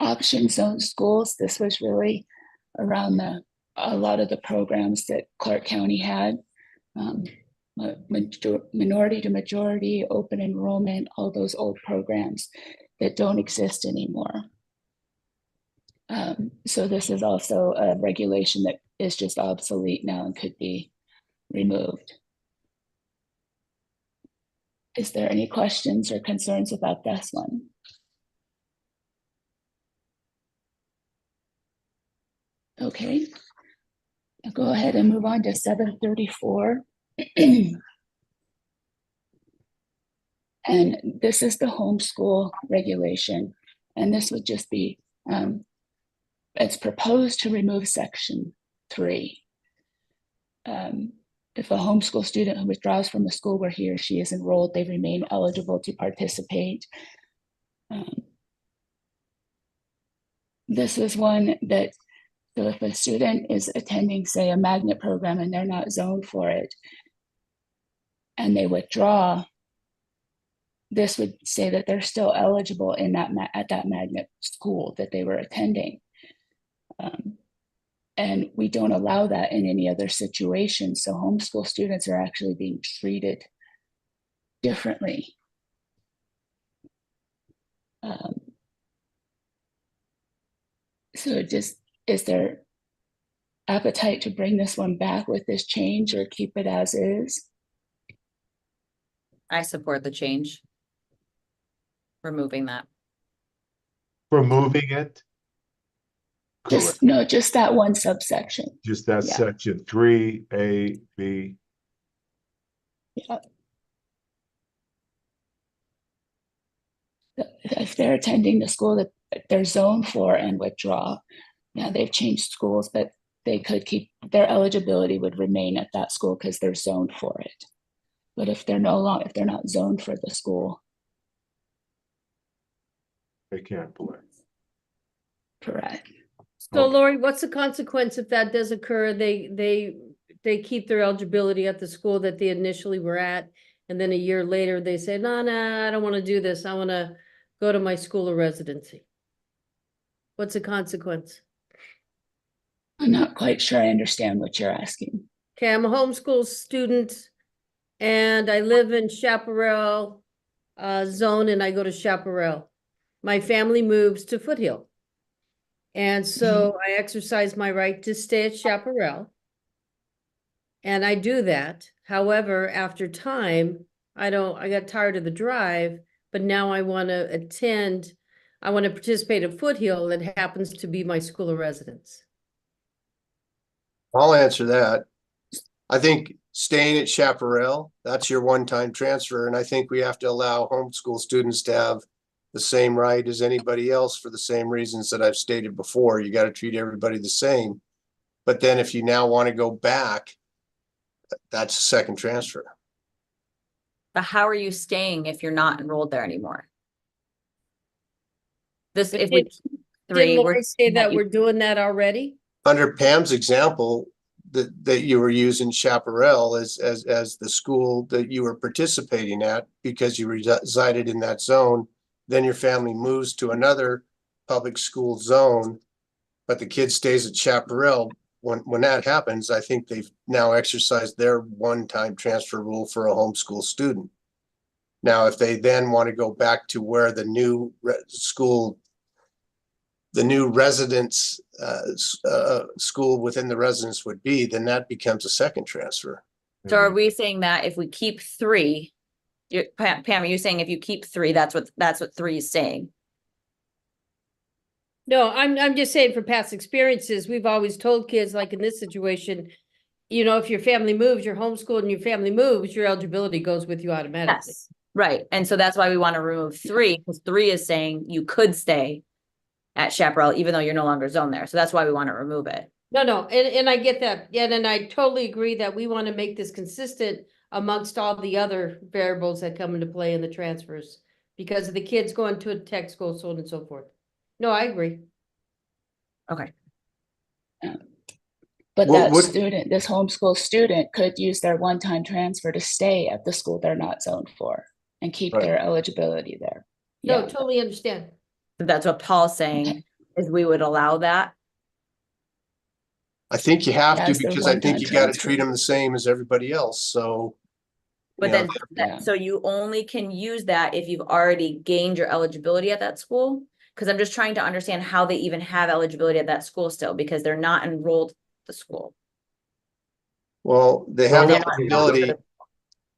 Option zone schools, this was really around a lot of the programs that Clark County had. Minority to majority, open enrollment, all those old programs that don't exist anymore. So this is also a regulation that is just obsolete now and could be removed. Is there any questions or concerns about this one? Okay. I'll go ahead and move on to 734. And this is the homeschool regulation. And this would just be, it's proposed to remove section 3. If a homeschool student who withdraws from a school where he or she is enrolled, they remain eligible to participate. This is one that, so if a student is attending, say, a magnet program and they're not zoned for it, and they withdraw, this would say that they're still eligible in that at that magnet school that they were attending. And we don't allow that in any other situation. So homeschool students are actually being treated differently. So just, is there appetite to bring this one back with this change or keep it as is? I support the change. Removing that. Removing it? Correct. Just, no, just that one subsection. Just that Yeah. section 3A, B. Yeah. If they're attending the school that they're zoned for and withdraw, now they've changed schools, but they could keep, their eligibility would remain at that school because they're zoned for it. But if they're if they're not zoned for the school. They can't play. Correct. So Lori, what's the consequence if that does occur? They keep their eligibility at the school that they initially were at, and then a year later they say, no, I don't want to do this. I want to go to my school of residency. What's the consequence? I'm not quite sure I understand what you're asking. Okay, I'm a homeschool student and I live in Chaparral zone and I go to Chaparral. My family moves to Foothill. And so I exercise my right to stay at Chaparral. And I do that. However, after time, I got tired of the drive, but now I want to participate at Foothill that happens to be my school of residence. I'll answer that. I think staying at Chaparral, that's your one-time transfer. And I think we have to allow homeschool students to have the same right as anybody else for the same reasons that I've stated before. You got to treat everybody the same. But then if you now want to go back, that's a second transfer. But how are you staying if you're not enrolled there anymore? This, if we three, Didn't Lori we're say that we're doing that already? Under Pam's example, that you were using Chaparral as the school that you were participating at because you resided in that zone, then your family moves to another public school zone, but the kid stays at Chaparral. When that happens, I think they've now exercised their one-time transfer rule for a homeschool student. Now, if they then want to go back to where the new school, the new residence school within the residence would be, then that becomes a second transfer. So are we saying that if we keep 3, Pam, are you saying if you keep 3, that's what 3 is saying? No, I'm just saying for past experiences, we've always told kids, like in this situation, you know, if your family moves, you're homeschooled and your family moves, your eligibility goes with you automatically. Yes, right. And so that's why we want to remove 3, because 3 is saying you could stay at Chaparral, even though you're no longer zoned there. So that's why we want to remove it. No, and I get that. Yeah, and I totally agree that we want to make this consistent amongst all the other variables that come into play in the transfers because of the kids going to a tech school, so on and so forth. No, I agree. Okay. But What- that student, this homeschool student could use their one-time transfer to stay at the school they're not zoned for and keep Right. their eligibility there. No, Yeah. totally understand. That's what Paul's saying, is we would allow that. I think you have to As their because I think one-time you got to transfer. treat them the same as everybody else. So, But Yeah. then, Yeah. so you only can use that if you've already gained your eligibility at that school? Because I'm just trying to understand how they even have eligibility at that school still, because they're not enrolled at the school. well, they have They're not enrolled eligibility. at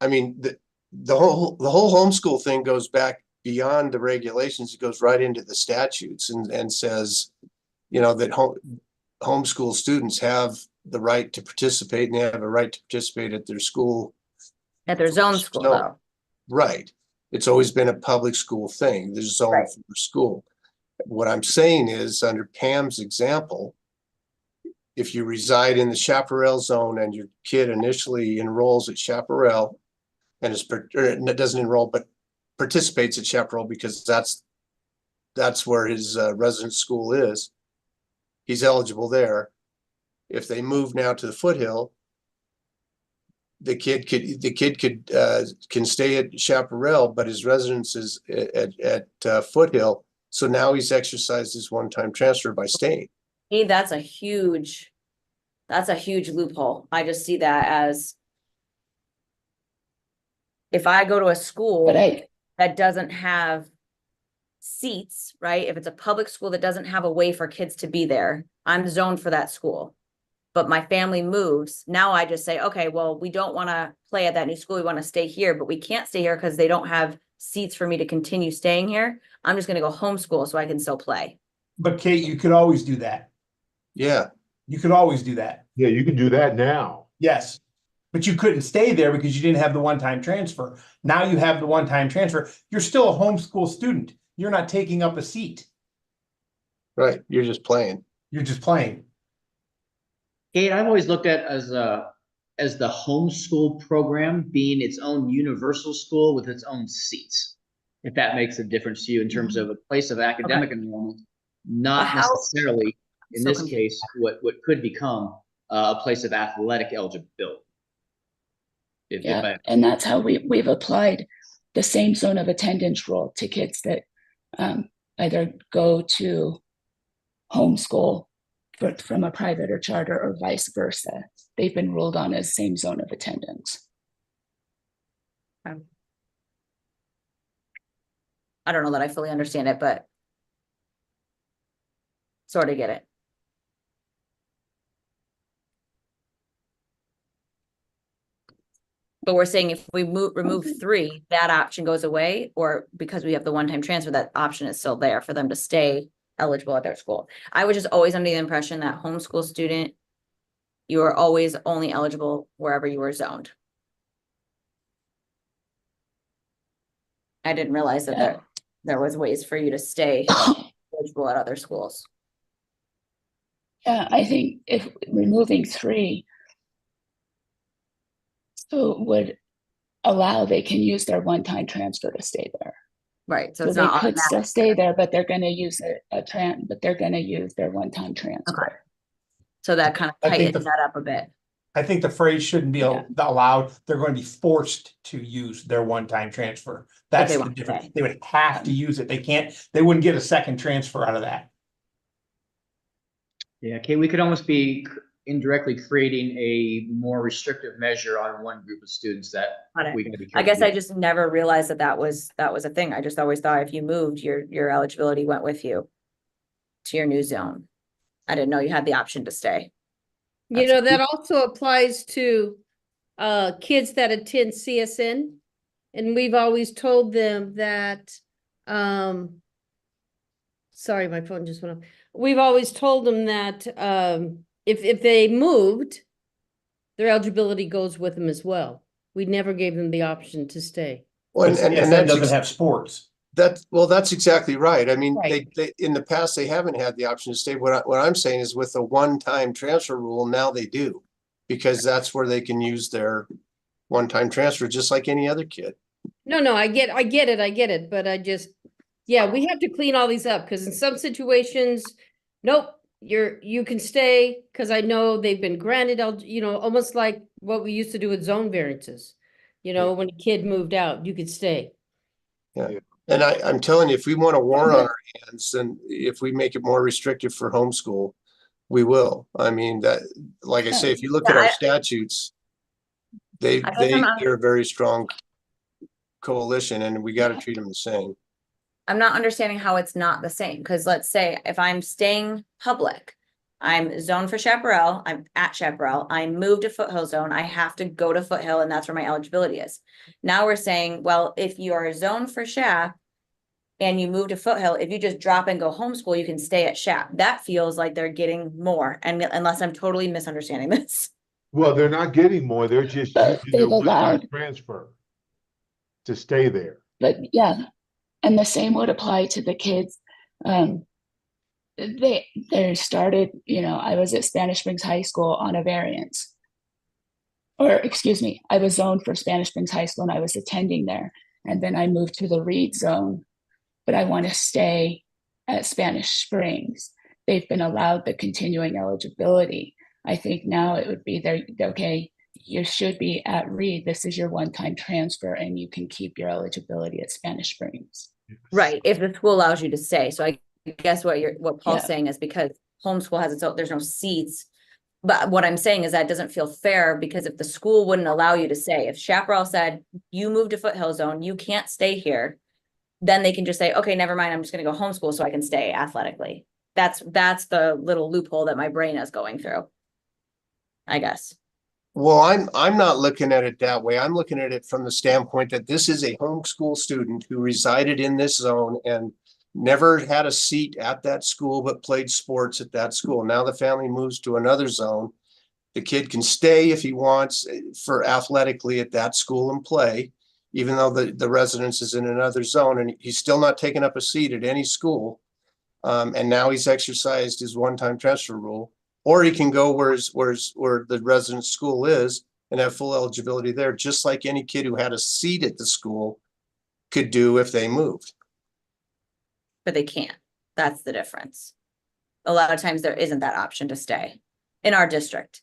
I mean, the whole homeschool thing goes back beyond the regulations. It goes right into the statutes and says, you know, that homeschool students have the right to participate, and they have a right to participate at their school. At their zone school So- though. Right. It's always been a public school thing. There's a zone Right. for school. What I'm saying is, under Pam's example, if you reside in the Chaparral zone and your kid initially enrolls at Chaparral and doesn't enroll, but participates at Chaparral because that's where his residence school is, he's eligible there. If they move now to the Foothill, the kid can stay at Chaparral, but his residence is at Foothill. So now he's exercised his one-time transfer by staying. Hey, that's a huge loophole. I just see that as if I go to a school But that doesn't have seats, right? If it's a public school that doesn't have a way for kids to be there, I'm zoned for that school. But my family moves. Now I just say, okay, well, we don't want to play at that new school. We want to stay here, but we can't stay here because they don't have seats for me to continue staying here. I'm just going to go homeschool so I can still play. But Kate, you could always do that. Yeah, You could always do that. Yeah, you can do that now. Yes. But you couldn't stay there because you didn't have the one-time transfer. Now you have the one-time transfer. You're still a homeschool student. You're not taking up a seat. right. You're just playing. You're just playing. Kate, I've always looked at as the homeschool program being its own universal school with its own seats. If that makes a difference to you in terms of a place of academic enrollment, not How- necessarily in So this confused. case, what could become a place of athletic eligibility. If yeah, I- and that's how we've applied the same zone of attendance rule to kids that either go to homeschool from a private or charter or vice versa. They've been ruled on as same zone of attendance. I don't know that I fully understand it, but sort of get it. But we're saying if we remove 3, that option goes away, or because we have the one-time transfer, that option is still there for them to stay eligible at their school. I was just always under the impression that homeschool student, you are always only eligible wherever you were zoned. I didn't realize that there was ways for you to stay eligible at other schools. Yeah, I think if removing 3 so would allow they can use their one-time transfer to stay there. Right, so So it's they not could still automatic. stay there, but they're gonna use but they're gonna use their one-time transfer. So that kind of I think tightens the- that up a bit. I think the phrase shouldn't be Yeah. allowed. They're going to be forced to use their one-time transfer. That's they the want to difference. stay. They would have to use it. They wouldn't get a second transfer out of that. Yeah, Kate, we could almost be indirectly creating a more restrictive measure on one group of students that Got it. we gotta be I guess careful I with. just never realized that was a thing. I just always thought if you moved, your eligibility went with you to your new zone. I didn't know you had the option to stay. You That's know, that also applies to kids that attend CSN. And we've always told them that, sorry, my phone just went off. We've always told them that if they moved, their eligibility goes with them as well. We never gave them the option to stay. Well, But and CSN that's doesn't have sports. that's exactly right. I mean, Right. they in the past, they haven't had the option to stay. What I'm saying is with the one-time transfer rule, now they do. Because that's where they can use their one-time transfer, just like any other kid. No, I get it, but I just, yeah, we have to clean all these up, because in some situations, nope, you can stay, because I know they've been granted, almost like what we used to do with zone variances. When a kid moved out, you could stay. And I'm telling you, if we want a war on our hands, then if we make it more restrictive for homeschool, we will. I mean, that, like I say, if you look at Yeah, our I- ثey're a very strong coalition, and we got to treat them the same. I'm not understanding how it's not the same, because let's say if I'm staying public, I'm zoned for Chaparral, I'm at Chaparral, I moved to Foothill Zone, I have to go to Foothill, and that's where my eligibility is. Now we're saying, well, if you are zoned for Chap, and you move to Foothill, if you just drop and go homeschool, you can stay at SHAP. That feels like they're getting more, and unless I'm totally misunderstanding this. Well, they're not getting more, they're just But using their they've one-time allowed, transfer to stay there. but yeah, and the same would apply to the kids. They started, I was at Spanish Springs High School on a variance. Or excuse me, I was zoned for Spanish Springs High School and I was attending there. And then I moved to the Reed zone, but I want to stay at Spanish Springs. They've been allowed the continuing eligibility. I think now it would be okay, you should be at Reed. This is your one-time transfer and you can keep your eligibility at Spanish Springs. Right, if the school allows you to stay. So I guess what Paul's Yeah. saying is because homeschool has its own, there's no seats. But what I'm saying is that doesn't feel fair, because if the school wouldn't allow you to stay, if Chaparral said, you moved to Foothill Zone, you can't stay here, then they can just say, okay, never mind, I'm just gonna go homeschool so I can stay athletically. That's the little loophole that my brain is going through, I guess. Well, I'm not looking at it that way. I'm looking at it from the standpoint that this is a homeschool student who resided in this zone and never had a seat at that school, but played sports at that school. Now the family moves to another zone. The kid can stay if he wants for athletically at that school and play, even though the residence is in another zone, and he's still not taking up a seat at any school. And now he's exercised his one-time transfer rule. Or he can go where the residence school is and have full eligibility there, just like any kid who had a seat at the school could do if they moved. But they can't. That's the difference. A lot of times there isn't that option to stay in our district.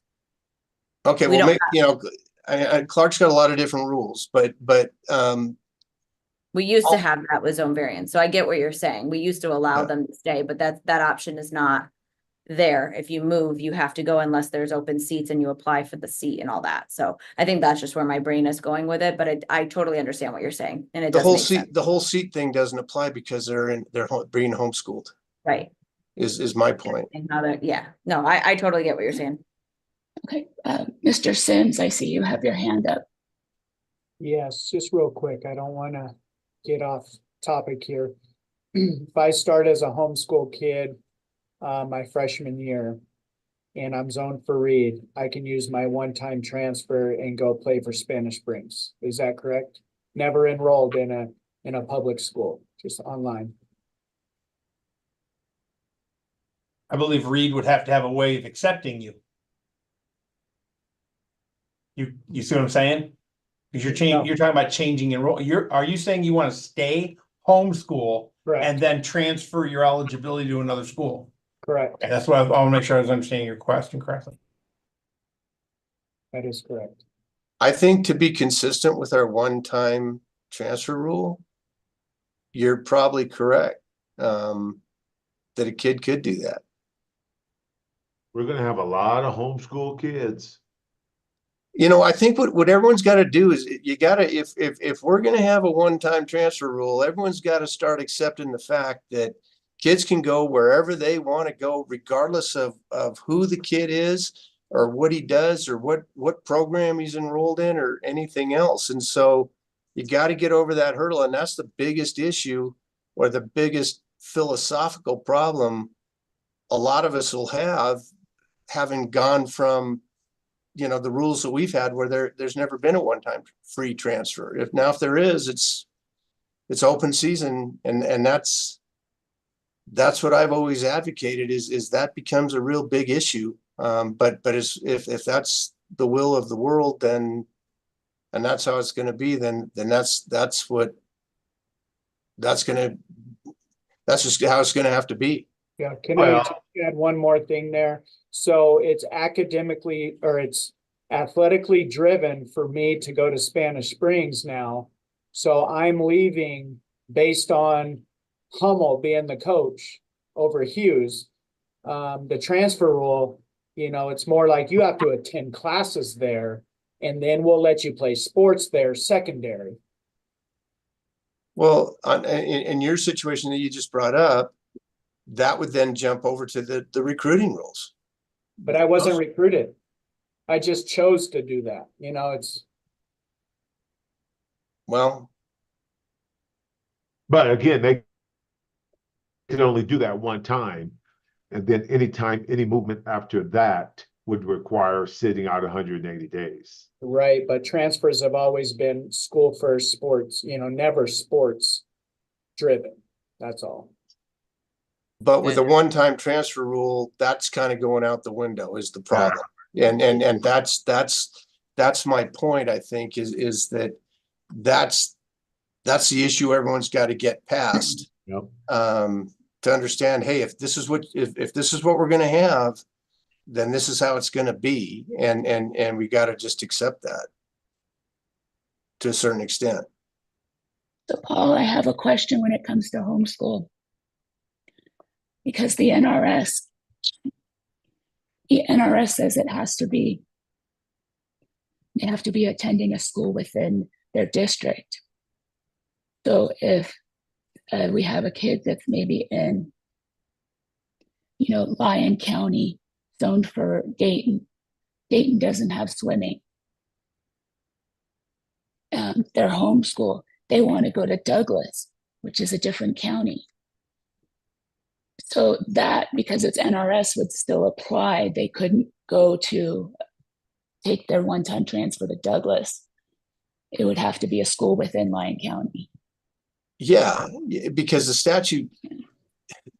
Okay, We well, don't Clark's got a lot of different rules, but We used to have that with zone variance. So I get what you're saying. We used to allow Yeah. them to stay, but that option is not there. If you move, you have to go unless there's open seats and you apply for the seat and all that. So I think that's just where my brain is going with it, but I totally understand what you're saying. And it the does whole make sense. the whole seat thing doesn't apply because they're being homeschooled, Right. is my point. And how that, yeah, no, I totally get what you're saying. Okay, Mr. Sims, I see you have your hand up. Yes, just real quick. I don't want to get off topic here. If I start as a homeschool kid, my freshman year, and I'm zoned for Reed, I can use my one-time transfer and go play for Spanish Springs. Is that correct? Never enrolled in a public school, just online. I believe Reed would have to have a way of accepting you. You see what I'm saying? Because you're talking about changing enroll. Are you saying you want to stay homeschool Correct, and then transfer your eligibility to another school? correct. Okay, that's what I want to make sure I was understanding your question correctly. That is correct. I think to be consistent with our one-time transfer rule, you're probably correct, that a kid could do that. We're gonna have a lot of homeschool kids. I think what everyone's got to do is you got to, if we're going to have a one-time transfer rule, everyone's got to start accepting the fact that kids can go wherever they want to go, regardless of who the kid is or what he does or what program he's enrolled in or anything else. And so you got to get over that hurdle. And that's the biggest issue or the biggest philosophical problem a lot of us will have, having gone from the rules that we've had where there's never been a one-time free transfer. If there is, it's open season, and that's what I've always advocated is that becomes a real big issue. But if that's the will of the world, then and that's how it's going to be, then that's just how it's going to have to be. Yeah, can I just add one more thing there? So it's athletically driven for me to go to Spanish Springs now. So I'm leaving based on Hummel being the coach over Hughes. The transfer rule, it's more like you have to attend classes there, and then we'll let you play sports there secondary. Well, in your situation that you just brought up, that would then jump over to the recruiting rules. But I wasn't recruited. I just chose to do that. Well, But again, they can only do that one time. And then any movement after that would require sitting out 180 days. Right, but transfers have always been school first sports, never sports driven. That's all. But with a one-time transfer rule, that's kind of going out the window is the problem. And that's my point, I think, is that's the issue everyone's got to get past. Yep. To understand, hey, if this is what we're gonna have, then this is how it's gonna be. And we gotta just accept that to a certain extent. So Paul, I have a question when it comes to homeschool. Because the NRS says they have to be attending a school within their district. So if we have a kid that's maybe in, Lyon County, zoned for Dayton doesn't have swimming. Their homeschool, they want to go to Douglas, which is a different county. So that, because it's NRS, would still apply. They couldn't go to take their one-time transfer to Douglas. It would have to be a school within Lyon County. Yeah, because the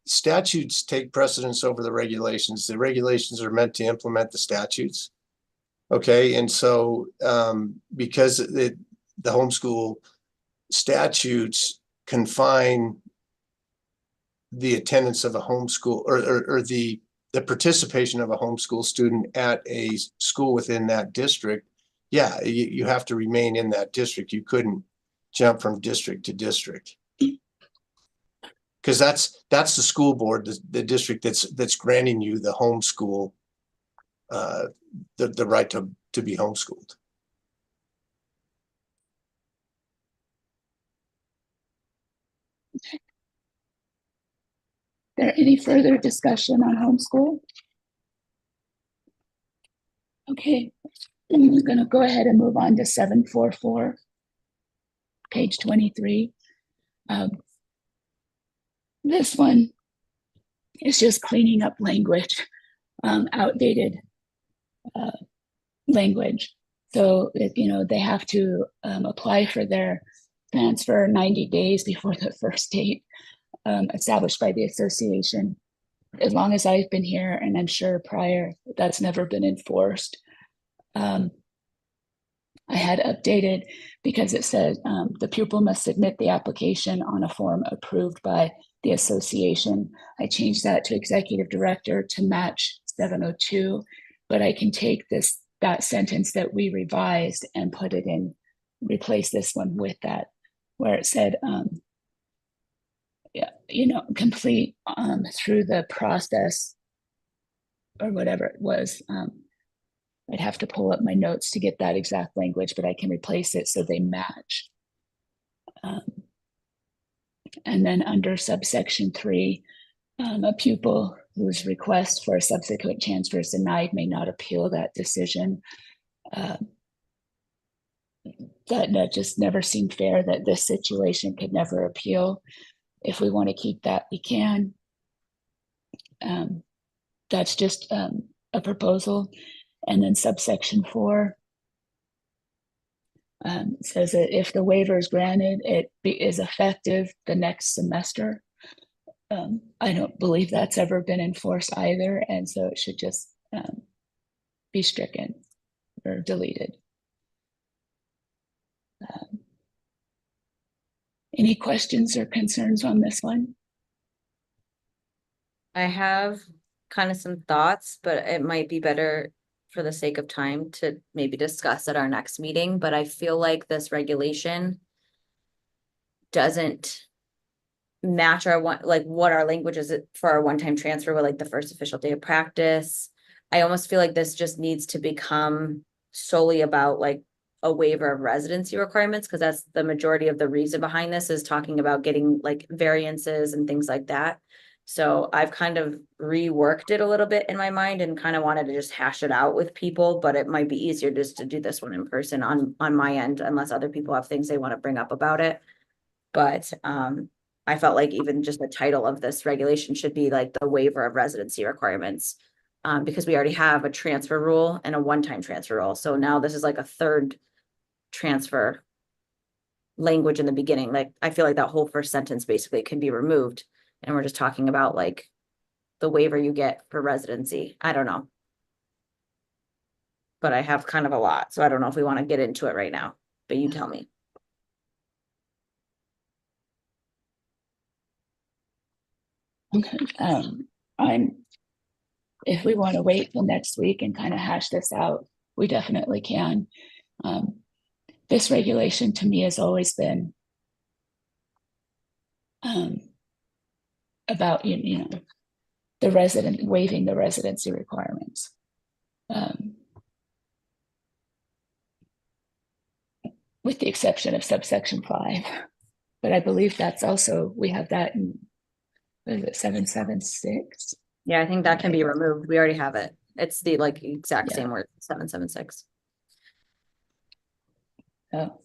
statutes take precedence over the regulations. The regulations are meant to implement the statutes. Okay, and so because the homeschool statutes confine the attendance of a homeschool or the participation of a homeschool student at a school within that district, yeah, you have to remain in that district. You couldn't jump from district to district. Because that's the school board, the district that's granting you the homeschool, the right to be homeschooled. There any further discussion on homeschool? Okay, then we're going to go ahead and move on to 744, page 23. This one is just cleaning up language, outdated language. So, they have to apply for their transfer 90 days before the first date established by the association. As long as I've been here, and I'm sure prior, that's never been enforced. I had updated because it said the pupil must submit the application on a form approved by the association. I changed that to executive director to match 702, but I can take that sentence that we revised and put it in, replace this one with that, where it said, complete through the process or whatever it was. I'd have to pull up my notes to get that exact language, but I can replace it so they match. And then under subsection 3, a pupil whose request for a subsequent transfer is denied may not appeal that decision. That just never seemed fair that this situation could never appeal. If we want to keep that, we can. That's just a proposal. And then subsection 4 says that if the waiver is granted, it is effective the next semester. I don't believe that's ever been enforced either, and so it should just be stricken or deleted. Any questions or concerns on this one? I have kind of some thoughts, but it might be better for the sake of time to maybe discuss at our next meeting, but I feel like this regulation doesn't match what our language is for our one-time transfer with the first official day of practice. I almost feel like this just needs to become solely about a waiver of residency requirements, because that's the majority of the reason behind this, is talking about getting variances and things like that. So I've kind of reworked it a little bit in my mind and kind of wanted to just hash it out with people, but it might be easier just to do this one in person on my end, unless other people have things they want to bring up about it. But I felt like even just the title of this regulation should be like the waiver of residency requirements. Because we already have a transfer rule and a one-time transfer rule. So now this is like a third transfer language in the beginning. Like, I feel like that whole first sentence basically can be removed. And we're just talking about like the waiver you get for residency. I don't know. But I have kind of a lot, so I don't know if we want to get into it right now, but you tell me. Okay, if we want to wait till next week and kind of hash this out, we definitely can. This regulation to me has always been about, you know, waiving the residency requirements. With the exception of subsection 5, but I believe that's also, we have that in, what is it, 776? Yeah, I think that can be removed. We already have it. It's the like exact Yeah. same word, 776. Oh,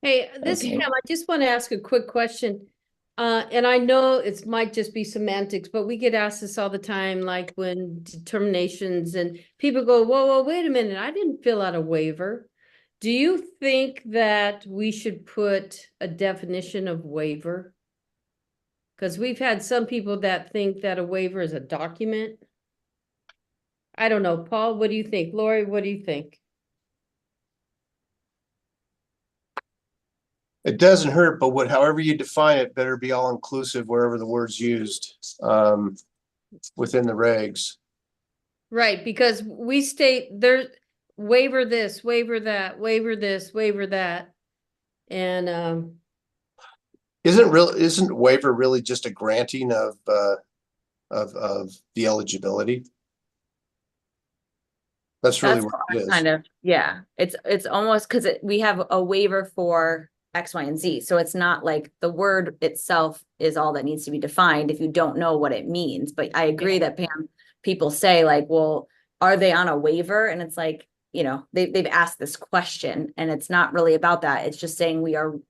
Hey, this is Okay. Pam. I just want to ask a quick question. And I know it might just be semantics, but we get asked this all the time, like when determinations and people go, whoa, wait a minute, I didn't fill out a waiver. Do you think that we should put a definition of waiver? Because we've had some people that think that a waiver is a document. I don't know. Paul, what do you think? Lori, what do you think? It doesn't hurt, but however you define it, better be all inclusive wherever the word's used, within the regs. Right, because we state there, waiver this, waiver that, waiver this, waiver that. And Isn't waiver really just a granting of the eligibility? That's really That's what it is. kind of, yeah, it's almost because we have a waiver for X, Y, and Z. So it's not like the word itself is all that needs to be defined if you don't know what it means. But I agree that Pam, people say like, well, are they on a waiver? And it's like, you know, they've asked this question and it's not really about that. It's just saying we're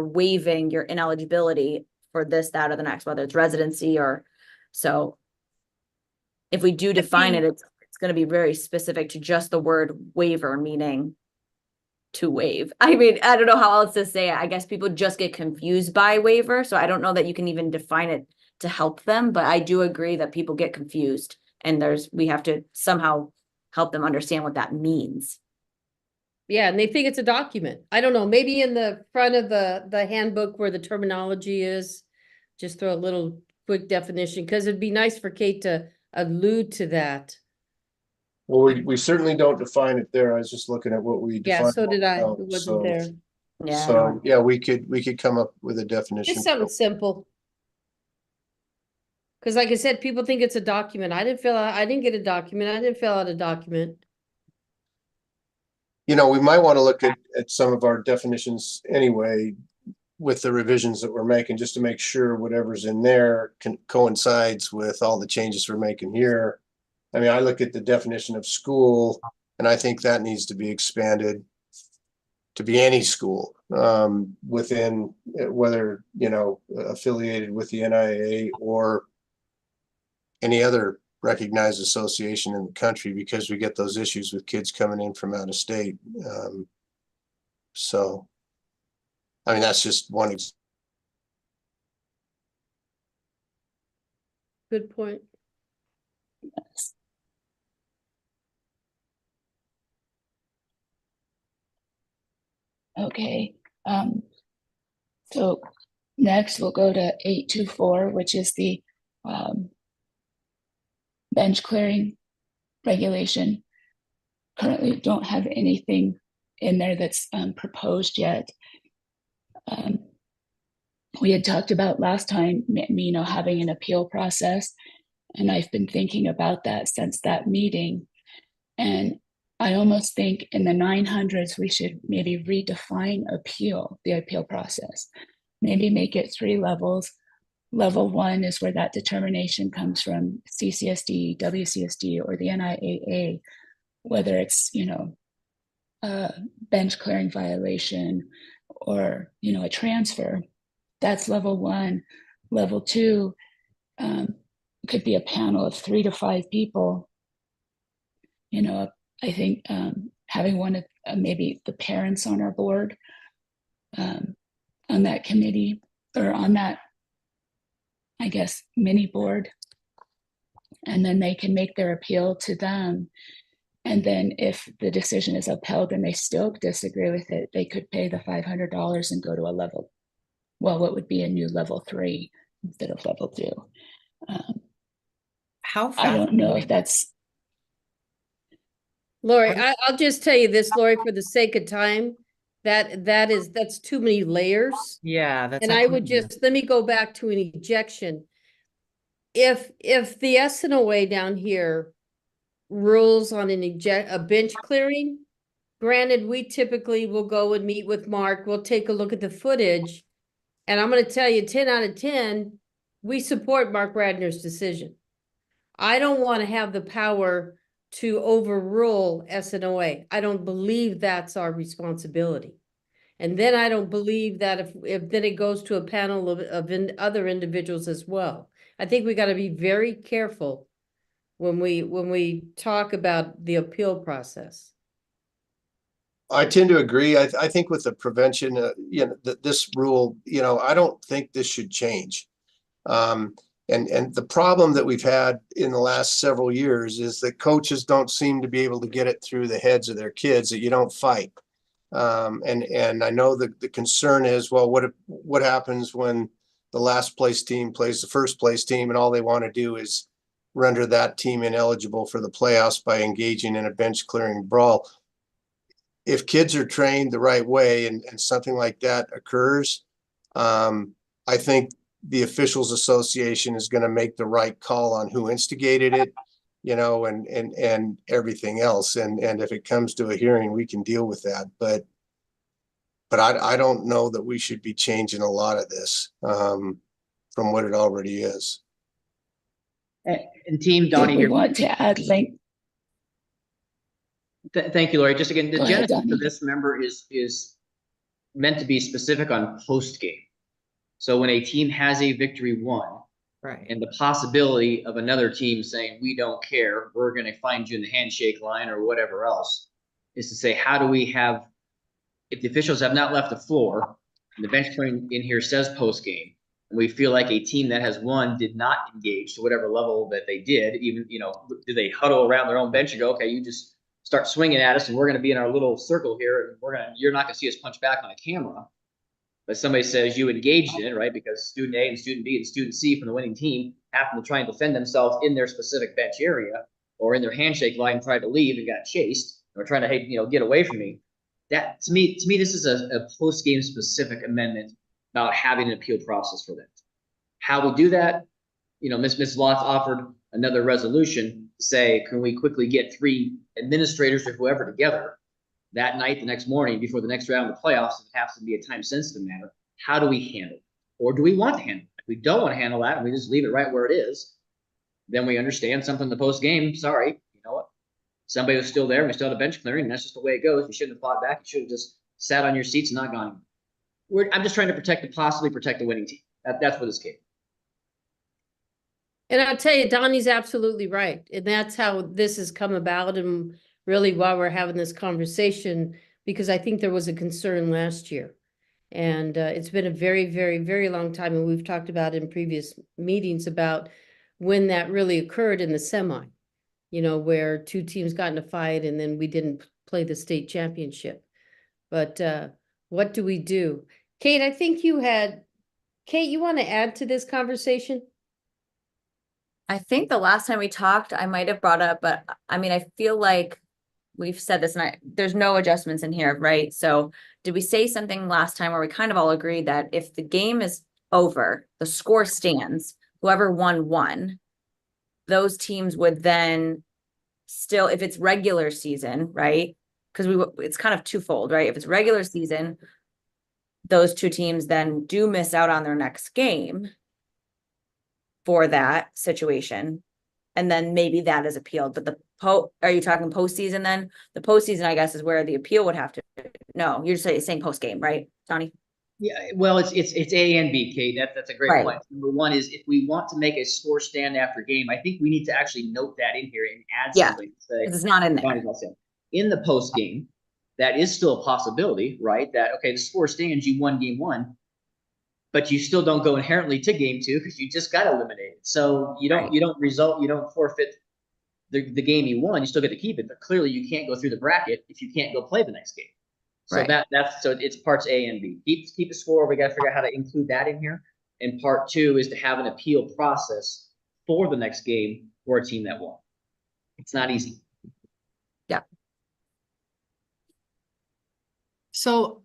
waiving your ineligibility for this, that, or the next, whether it's residency or so. If we do define it, it's going to be very specific to just the word waiver, meaning to waive. I mean, I don't know how else to say it. I guess people just get confused by waiver. So I don't know that you can even define it to help them, but I do agree that people get confused and we have to somehow help them understand what that means. yeah, and they think it's a document. I don't know, maybe in the front of the handbook where the terminology is, just throw a little quick definition, because it'd be nice for Kate to allude to that. Well, we certainly don't define it there. I was just looking at what we Yeah, defined. so did I. It So- wasn't there. Yeah. So, yeah, we could come up with a definition. Just something simple. Because like I said, people think it's a document. I didn't get a document. I didn't fill out a document. You know, we might want to look at some of our definitions anyway with the revisions that we're making, just to make sure whatever's in there coincides with all the changes we're making here. I mean, I look at the definition of school and I think that needs to be expanded to be any school within, whether, you know, affiliated with the NIA or any other recognized association in the country, because we get those issues with kids coming in from out of state. So, I mean, that's just one example. Good point. Okay, so next we'll go to 824, which is the bench clearing regulation. Currently don't have anything in there that's proposed yet. We had talked about last time, you know, having an appeal process, and I've been thinking about that since that meeting. And I almost think in the 900s, we should maybe redefine the appeal process. Maybe make it 3 levels. Level 1 is where that determination comes from CCSD, WCSD, or the NIAA, whether it's, you know, a bench clearing violation or, you know, a transfer. That's level one. Level two could be a panel of 3 to 5 people. You know, I think having one of maybe the parents on our board, on that committee, or on that, I guess, mini board, and then they can make their appeal to them. And then if the decision is upheld and they still disagree with it, they could pay the $500 and go to a level, well, what would be a new level 3 instead of level 2. How I fast? don't know if that's, Lori, I'll just tell you this, Lori, for the sake of time, that's too many layers. Yeah, that's. And I would just, let me go back to an ejection. If the SNOA down here rules on a bench clearing, granted, we typically will go and meet with Mark, we'll take a look at the footage. And I'm gonna tell you, 10 out of 10, we support Mark Radner's decision. I don't want to have the power to overrule SNOA. I don't believe that's our responsibility. And then I don't believe that if then it goes to a panel of other individuals as well. I think we got to be very careful when we talk about the appeal process. I tend to agree. I think with the prevention, this rule, I don't think this should change. And the problem that we've had in the last several years is that coaches don't seem to be able to get it through the heads of their kids that you don't fight. And I know that the concern is, well, what happens when the last place team plays the first place team and all they want to do is render that team ineligible for the playoffs by engaging in a bench clearing brawl. If kids are trained the right way and something like that occurs, I think the officials association is going to make the right call on who instigated it, and everything else. And if it comes to a hearing, we can deal with that. But I don't know that we should be changing a lot of this from what it already is. And team, Donnie, we here. want to add link. Thank you, Lori. Just again, the Go ahead, genesis Donnie. of this, remember, is meant to be specific on post game. So when a team has a victory won, Right. and the possibility of another team saying, we don't care, we're going to find you in the handshake line or whatever else, is to say, how do we have, if the officials have not left the floor, and the bench clearing in here says post game, and we feel like a team that has won did not engage to whatever level that they did, even, do they huddle around their own bench and go, okay, you just start swinging at us and we're going to be in our little circle here, and you're not going to see us punch back on a camera. But somebody says you engaged in it, right? Because student A and student B and student C from the winning team happen to try and defend themselves in their specific bench area or in their handshake line, tried to leave and got chased, or trying to, hey, get away from me. That to me, this is a post-game specific amendment about having an appeal process for that. How we do that, Ms. Lotz offered another resolution to say, can we quickly get 3 administrators or whoever together that night, the next morning, before the next round of the playoffs, if it has to be a time-sensitive matter, how do we handle it? Or do we want to handle it? If we don't want to handle that and we just leave it right where it is, then we understand something in the post-game, sorry, you know what? Somebody was still there, and we still had a bench clearing, and that's just the way it goes. You shouldn't have fought back. You should have just sat on your seats and not gone. I'm just trying to possibly protect the winning team. That's what this came. And I'll tell you, Donnie's absolutely right. And that's how this has come about, and really why we're having this conversation, because I think there was a concern last year. And it's been a very, very, very long time. And we've talked about in previous meetings about when that really occurred in the semi, where 2 teams got in a fight and then we didn't play the state championship. But what do we do? Kate, I think you want to add to this conversation? I think the last time we talked, I might have brought up, but I feel like we've said this and there's no adjustments in here, right? So did we say something last time where we kind of all agreed that if the game is over, the score stands, whoever won, those teams would then still, if it's regular season, right? Because it's kind of twofold, right? If it's regular season, those 2 teams then do miss out on their next game for that situation. And then maybe that is appealed, but are you talking postseason then? The postseason, I guess, is where the appeal would have to, no, you're saying post game, right, Donnie? Yeah, well, it's A and B, Kate. That's a great Right. point. Number one is if we want to make a score stand after game, I think we need to actually note that in here and add Yeah, something to say. 'cause it's not in there. Donnie's all saying. In the post game, that is still a possibility, right? That okay, the score stands, you won game one, but you still don't go inherently to game two because you just got eliminated. So you don't forfeit the game you won. You still get to keep it, but clearly you can't go through the bracket if you can't go play the next game. So Right. that's so it's parts A and B. Keep a score. We got to figure out how to include that in here. And part two is to have an appeal process for the next game for a team that won. It's not easy. So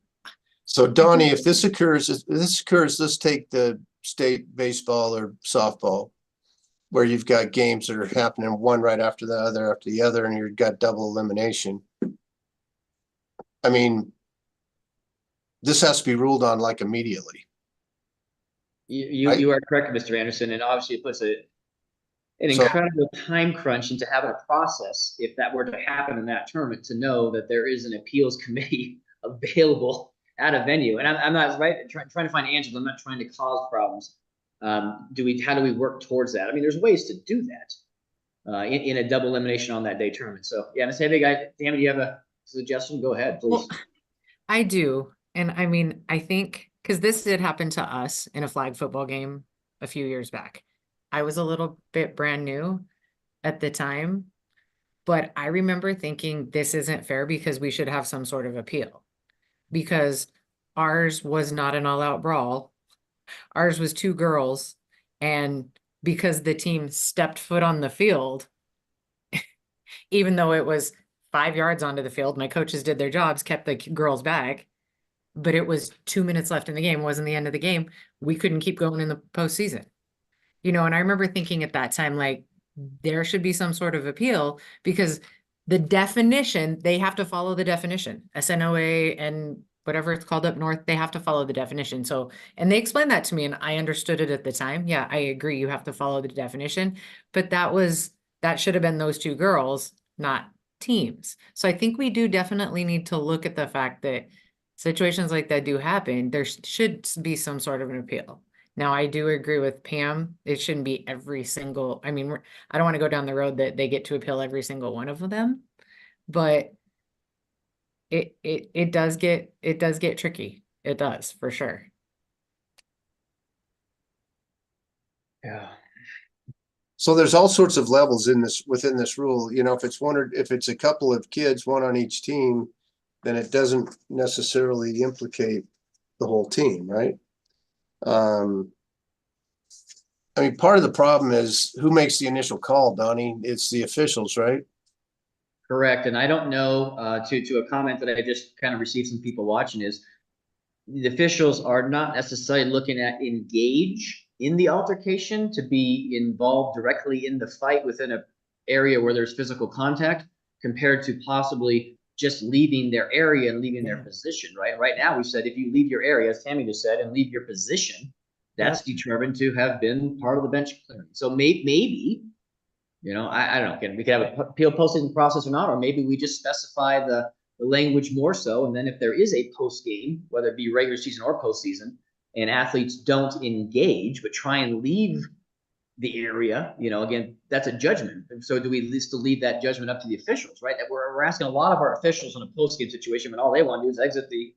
So Donnie, if this occurs, let's take the state baseball or softball, where you've got games that are happening one right after the other, and you've got double elimination. I mean, this has to be ruled on like immediately. You are correct, Mr. Anderson, and obviously it puts an So- incredible time crunch into having a process if that were to happen in that tournament to know that there is an appeals committee available at a venue. And I'm not trying to find answers. I'm not trying to cause problems. How do we work towards that? I mean, there's ways to do that in a double elimination on that day tournament. So yeah, Ms. Hey, guy, Tammy, do you have a suggestion? Go ahead, please. Well, I do. And I mean, I think because this did happen to us in a flag football game a few years back. I was a little bit brand new at the time, but I remember thinking this isn't fair because we should have some sort of appeal. Because ours was not an all-out brawl. Ours was two girls, and because the team stepped foot on the field, even though it was 5 yards onto the field, my coaches did their jobs, kept the girls back, but it was 2 minutes left in the game, wasn't the end of the game. We couldn't keep going in the postseason. And I remember thinking at that time, like, there should be some sort of appeal because the definition, they have to follow the definition. SNOA and whatever it's called up north, they have to follow the definition. So, and they explained that to me and I understood it at the time. Yeah, I agree. You have to follow the definition, but that should have been those two girls, not teams. So I think we do definitely need to look at the fact that situations like that do happen. There should be some sort of an appeal. Now, I do agree with Pam. It shouldn't be every single, I mean, I don't want to go down the road that they get to appeal every single one of them, but it does get tricky. It does, for sure. Yeah. So there's all sorts of levels within this rule. If it's a couple of kids, one on each team, then it doesn't necessarily implicate the whole team, right? I mean, part of the problem is who makes the initial call, Donnie? It's the officials, right? Correct. And I don't know, to a comment that I just kind of received some people watching is the officials are not necessarily looking at engage in the altercation to be involved directly in the fight within an area where there's physical contact compared to possibly just leaving their area and leaving their position, right? Right now, we said if you leave your area, as Tammy just said, and leave your position, that's determined to have been part of the bench clearing. So maybe, I don't know, again, we could have an appeal posting process or not, or maybe we just specify the language more so. And then if there is a post game, whether it be regular season or postseason, and athletes don't engage, but try and leave the area, again, that's a judgment. And so do we still leave that judgment up to the officials, right? That we're asking a lot of our officials in a post-game situation, but all they want to do is exit the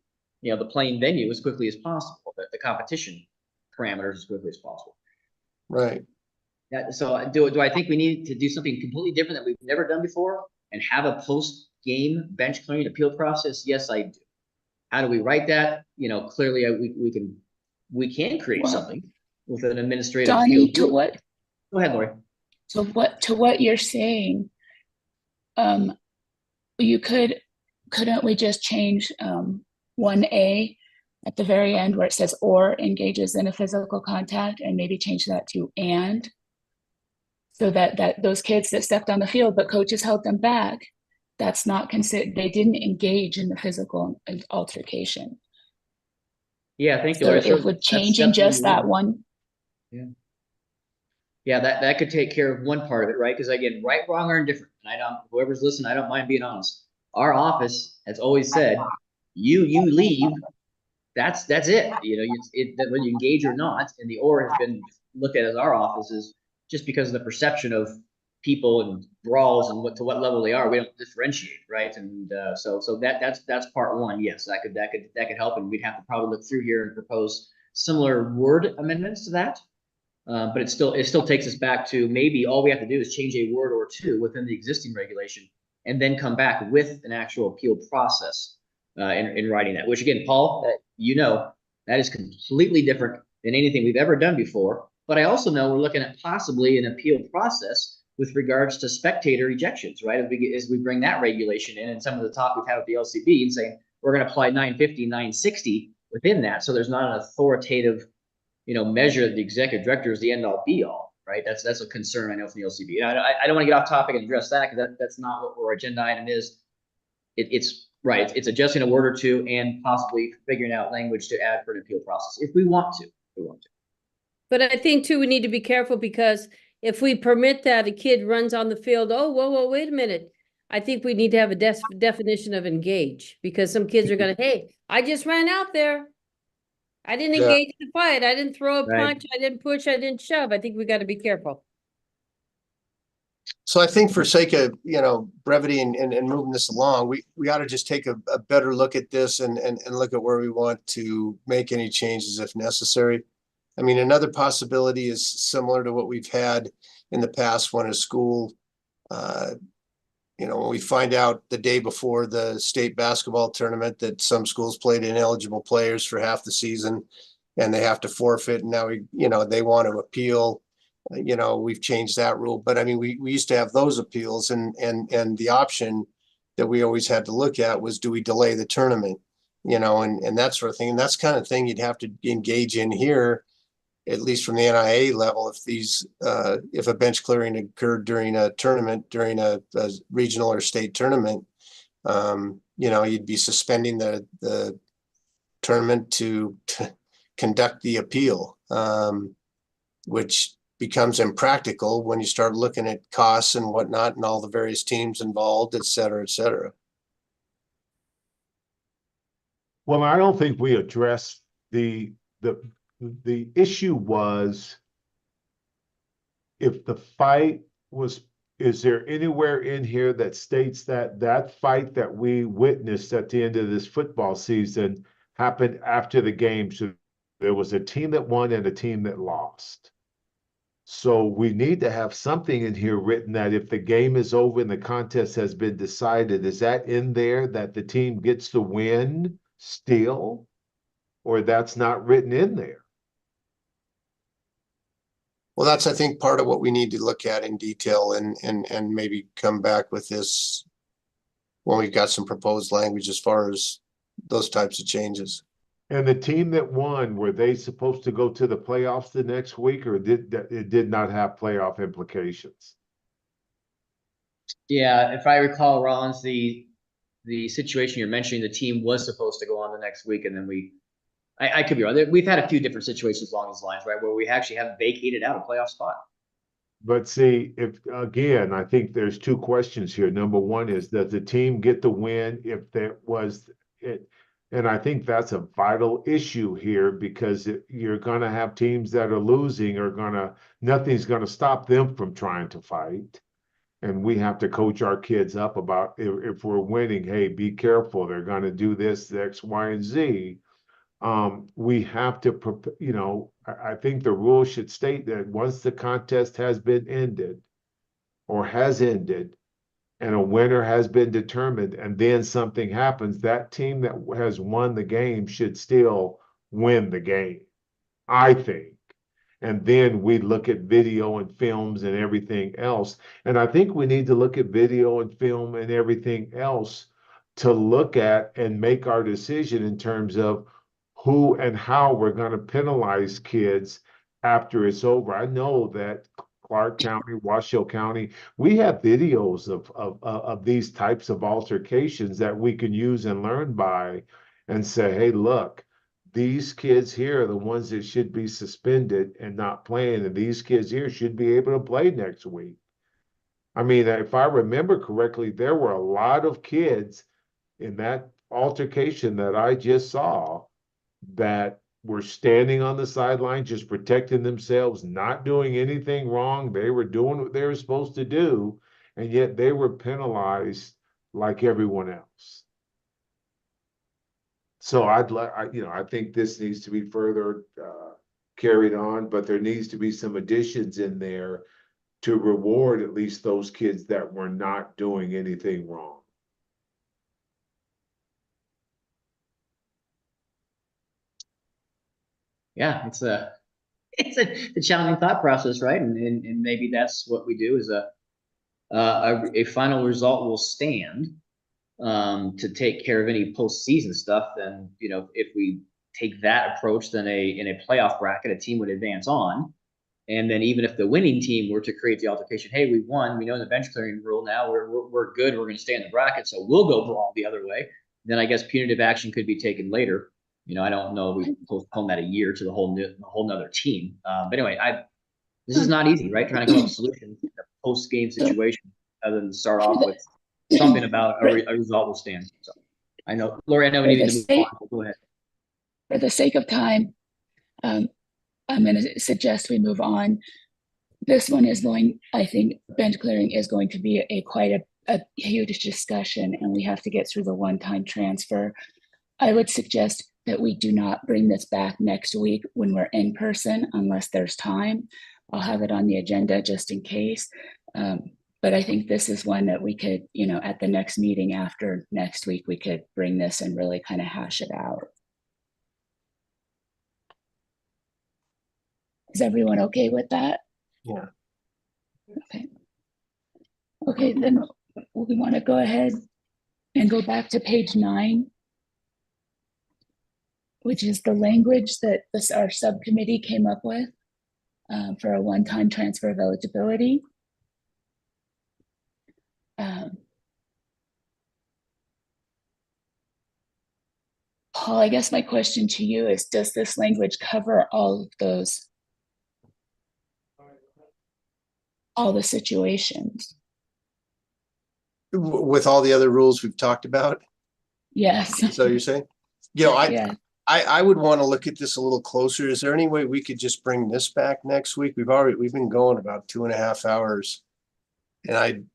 playing venue as quickly as possible, the competition parameters as quickly as possible. Right. Yeah, so do I think we need to do something completely different that we've never done before and have a post-game bench clearing appeal process? Yes, I do. How do we write that? Clearly we can create something with an administrative Donnie, appeal. to what? Go ahead, Lori. To what you're saying, couldn't we just change 1A at the very end where it says or engages in a physical contact and maybe change that to and? So that those kids that stepped on the field, but coaches held them back, that's not considered, they didn't engage in the physical altercation. Yeah, thank you, So Lori. it would change in just that one. Yeah, that could take care of one part of it, right? Because again, right, wrong, or indifferent. And whoever's listening, I don't mind being honest. Our office has always said, you leave that's it. You know, that whether you engage or not, and the or has been looked at as our office is just because of the perception of people and brawls and to what level they are, we don't differentiate, right? And so that's part one. Yes, that could help, and we'd have to probably look through here and propose similar word amendments to that. But it still takes us back to maybe all we have to do is change a word or two within the existing regulation, and then come back with an actual appeal process in writing that. Which again, Paul, you know, that is completely different than anything we've ever done before. But I also know we're looking at possibly an appeal process with regards to spectator ejections, right? As we bring that regulation in, and some of the talk we've had with the LCB and saying we're going to apply 950, 960 within that, so there's not an authoritative, measure that the executive director is the end all be all, right? That's a concern I know from the LCB. I don't want to get off topic and address that because that's not what our agenda item is. It's right. It's adjusting a word or two and possibly figuring out language to add for an appeal process if we want to. But I think too, we need to be careful because if we permit that a kid runs on the field, oh, whoa, wait a minute. I think we need to have a definition of engage, because some kids are gonna, hey, I just ran out there. I didn't Yeah. engage the fight. I didn't throw a Right. punch. I didn't push. I didn't shove. I think we got to be careful. So I think for sake of, brevity and moving this along, we ought to just take a better look at this and look at where we want to make any changes if necessary. I mean, another possibility is similar to what we've had in the past when a school, when we find out the day before the state basketball tournament that some schools played ineligible players for half the season and they have to forfeit, and now they want to appeal. We've changed that rule, but I mean, we used to have those appeals, and the option that we always had to look at was, do we delay the tournament, and that sort of thing. And that's kind of thing you'd have to engage in here, at least from the NIA level, if a bench clearing occurred during a tournament, during a regional or state tournament, you'd be suspending the tournament to conduct the appeal, which becomes impractical when you start looking at costs and whatnot and all the various teams involved, et cetera, et cetera. Well, I don't think we addressed the issue was, if the fight was, is there anywhere in here that states that fight that we witnessed at the end of this football season happened after the game? So there was a team that won and a team that lost. So we need to have something in here written that if the game is over and the contest has been decided, is that in there that the team gets the win still? Or that's not written in there? Well, that's, I think, part of what we need to look at in detail and maybe come back with this when we've got some proposed language as far as those types of changes. And the team that won, were they supposed to go to the playoffs the next week, or it did not have playoff implications? Yeah, if I recall, Rollins, the situation you're mentioning, the team was supposed to go on the next week, and then I could be wrong. We've had a few different situations along these lines, right, where we actually have vacated out a playoff spot. But see, again, I think there's two questions here. Number one is, does the team get the win if there was it? And I think that's a vital issue here, because you're going to have teams that are losing nothing's going to stop them from trying to fight. And we have to coach our kids up about, if we're winning, hey, be careful. They're going to do this, X, Y, and Z. We have to, I think the rule should state that once the contest has been ended or has ended, and a winner has been determined, and then something happens, that team that has won the game should still win the game, I think. And then we look at video and films and everything else. And I think we need to look at video and film and everything else to look at and make our decision in terms of who and how we're going to penalize kids after it's over. I know that Clark County, Washoe County, we have videos of these types of altercations that we can use and learn by, and say, hey, look, these kids here are the ones that should be suspended and not playing, and these kids here should be able to play next week. I mean, if I remember correctly, there were a lot of kids in that altercation that I just saw that were standing on the sideline, just protecting themselves, not doing anything wrong. They were doing what they were supposed to do, and yet they were penalized like everyone else. So I think this needs to be further carried on, but there needs to be some additions in there to reward at least those kids that were not doing anything wrong. Yeah, it's a challenging thought process, right? And maybe that's what we do is a final result will stand to take care of any postseason stuff. Then, you know, if we take that approach, then in a playoff bracket, a team would advance on. And then even if the winning team were to create the altercation, hey, we won, we know the bench clearing rule now, we're good, we're going to stay in the bracket, so we'll go brawl the other way. Then I guess punitive action could be taken later. You know, I don't know, we postpone that a year to the whole nother team. But anyway, this is not easy, right? Trying to come up with solutions in a post-game situation other than start off with something about a result will stand. So I know, Lori, I know we need to move on. Go ahead. For the sake of time, I'm going to suggest we move on. This one is going, I think bench clearing is going to be quite a huge discussion, and we have to get through the one-time transfer. I would suggest that we do not bring this back next week when we're in person unless there's time. I'll have it on the agenda just in case. But I think this is one that we could, you know, at the next meeting after next week, we could bring this and really kind of hash it out. Is everyone okay with that? Yeah. Okay. Okay, then we want to go ahead and go back to page 9, which is the language that our subcommittee came up with for a one-time transfer of eligibility. Paul, I guess my question to you is, does this language cover all of those, all the situations? With all the other rules we've talked about? Yes. So you're saying? You know, Yeah. I would want to look at this a little closer. Is there any way we could just bring this back next week? We've been going about 2.5 hours. And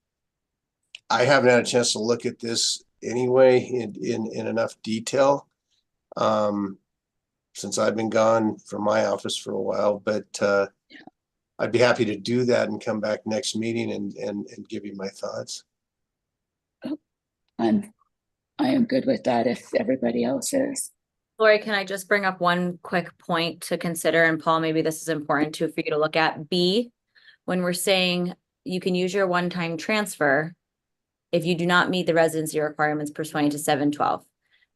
I haven't had a chance to look at this anyway in enough detail. Since I've been gone from my office for a while, but I'd be happy to do that and come back next meeting and give you my thoughts. I am good with that if everybody else is. Lori, can I just bring up one quick point to consider? And Paul, maybe this is important too for you to look at. B, when we're saying you can use your one-time transfer if you do not meet the residency requirements pursuant to 712.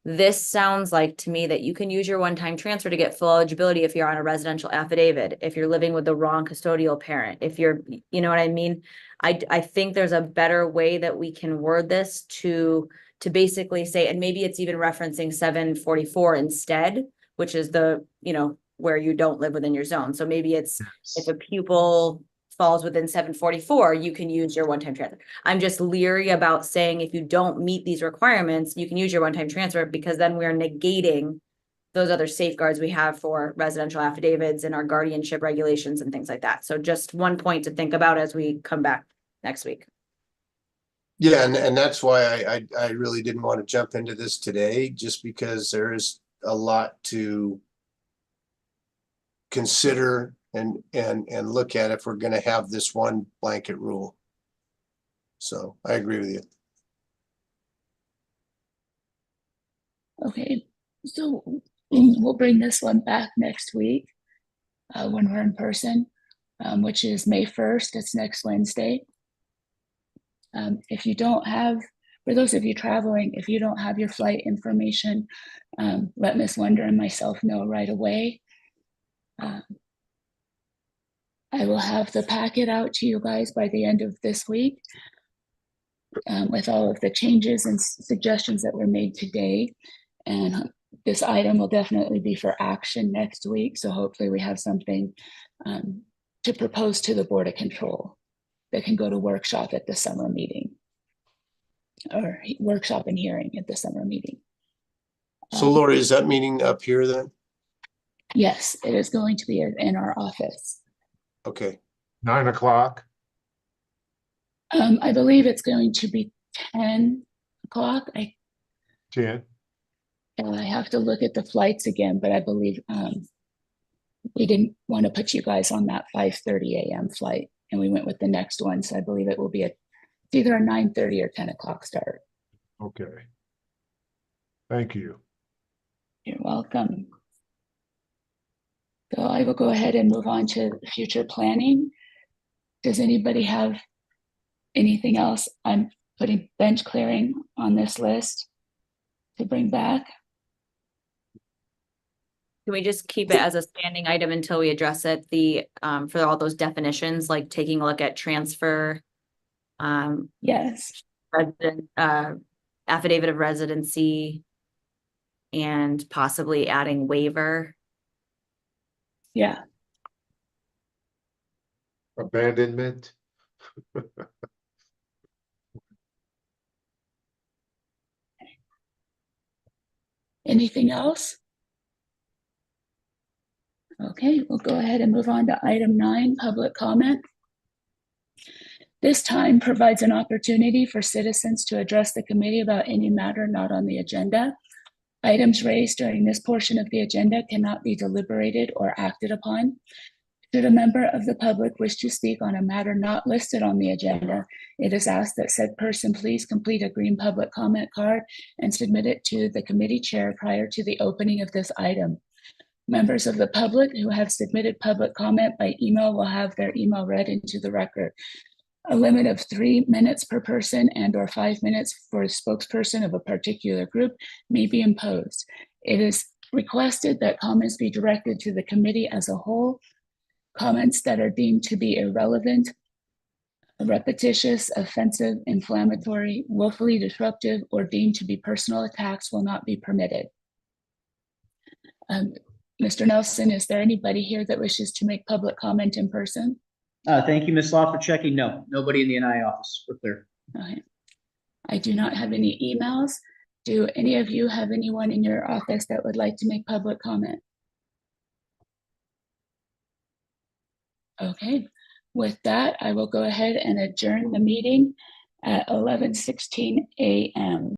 This sounds like to me that you can use your one-time transfer to get full eligibility if you're on a residential affidavit, if you're living with the wrong custodial parent, if you're, you know what I mean? I think there's a better way that we can word this to basically say, and maybe it's even referencing 744 instead, which is the, you know, where you don't live within your zone. So maybe it's if a pupil falls within 744, you can use your one-time transfer. I'm just leery about saying if you don't meet these requirements, you can use your one-time transfer, because then we're negating those other safeguards we have for residential affidavits and our guardianship regulations and things like that. So just one point to think about as we come back next week. Yeah, and that's why I really didn't want to jump into this today, just because there is a lot to consider and look at if we're going to have this one blanket rule. So I agree with you. Okay, so we'll bring this one back next week when we're in person, which is May 1st. It's next Wednesday. If you don't have, for those of you traveling, if you don't have your flight information, let Ms. Wonder and myself know right away. I will have the packet out to you guys by the end of this week with all of the changes and suggestions that were made today. And this item will definitely be for action next week. So hopefully we have something to propose to the Board of Control that can go to workshop at the summer meeting, or workshop and hearing at the summer meeting. So Lori, is that meeting up here then? Yes, it is going to be in our office. Okay, 9 o'clock? I believe it's going to be 10 o'clock. I 10? have to look at the flights again, but I believe we didn't want to put you guys on that 5:30 a.m. flight, and we went with the next one. So I believe it will be it's either a 9:30 or 10 o'clock start. Okay. Thank you. You're welcome. So I will go ahead and move on to future planning. Does anybody have anything else? I'm putting bench clearing on this list to bring back. Can we just keep it as a standing item until we address it? For all those definitions, like taking a look at transfer, Yes, resident, affidavit of residency, and possibly adding waiver. yeah. Abandonment? Anything else? Okay, we'll go ahead and move on to item 9, public comment. This time provides an opportunity for citizens to address the committee about any matter not on the agenda. Items raised during this portion of the agenda cannot be deliberated or acted upon. Should a member of the public wish to speak on a matter not listed on the agenda, it is asked that said person please complete a green public comment card and submit it to the committee chair prior to the opening of this item. Members of the public who have submitted public comment by email will have their email read into the record. A limit of 3 minutes per person and/or 5 minutes for a spokesperson of a particular group may be imposed. It is requested that comments be directed to the committee as a whole. Comments that are deemed to be irrelevant, repetitious, offensive, inflammatory, willfully disruptive, or deemed to be personal attacks will not be permitted. Mr. Nelson, is there anybody here that wishes to make public comment in person? Thank you, Ms. Law, for checking. No, nobody in the NI office. We're clear. Okay. I do not have any emails. Do any of you have anyone in your office that would like to make public comment? Okay, with that, I will go ahead and adjourn the meeting at 11:16 a.m.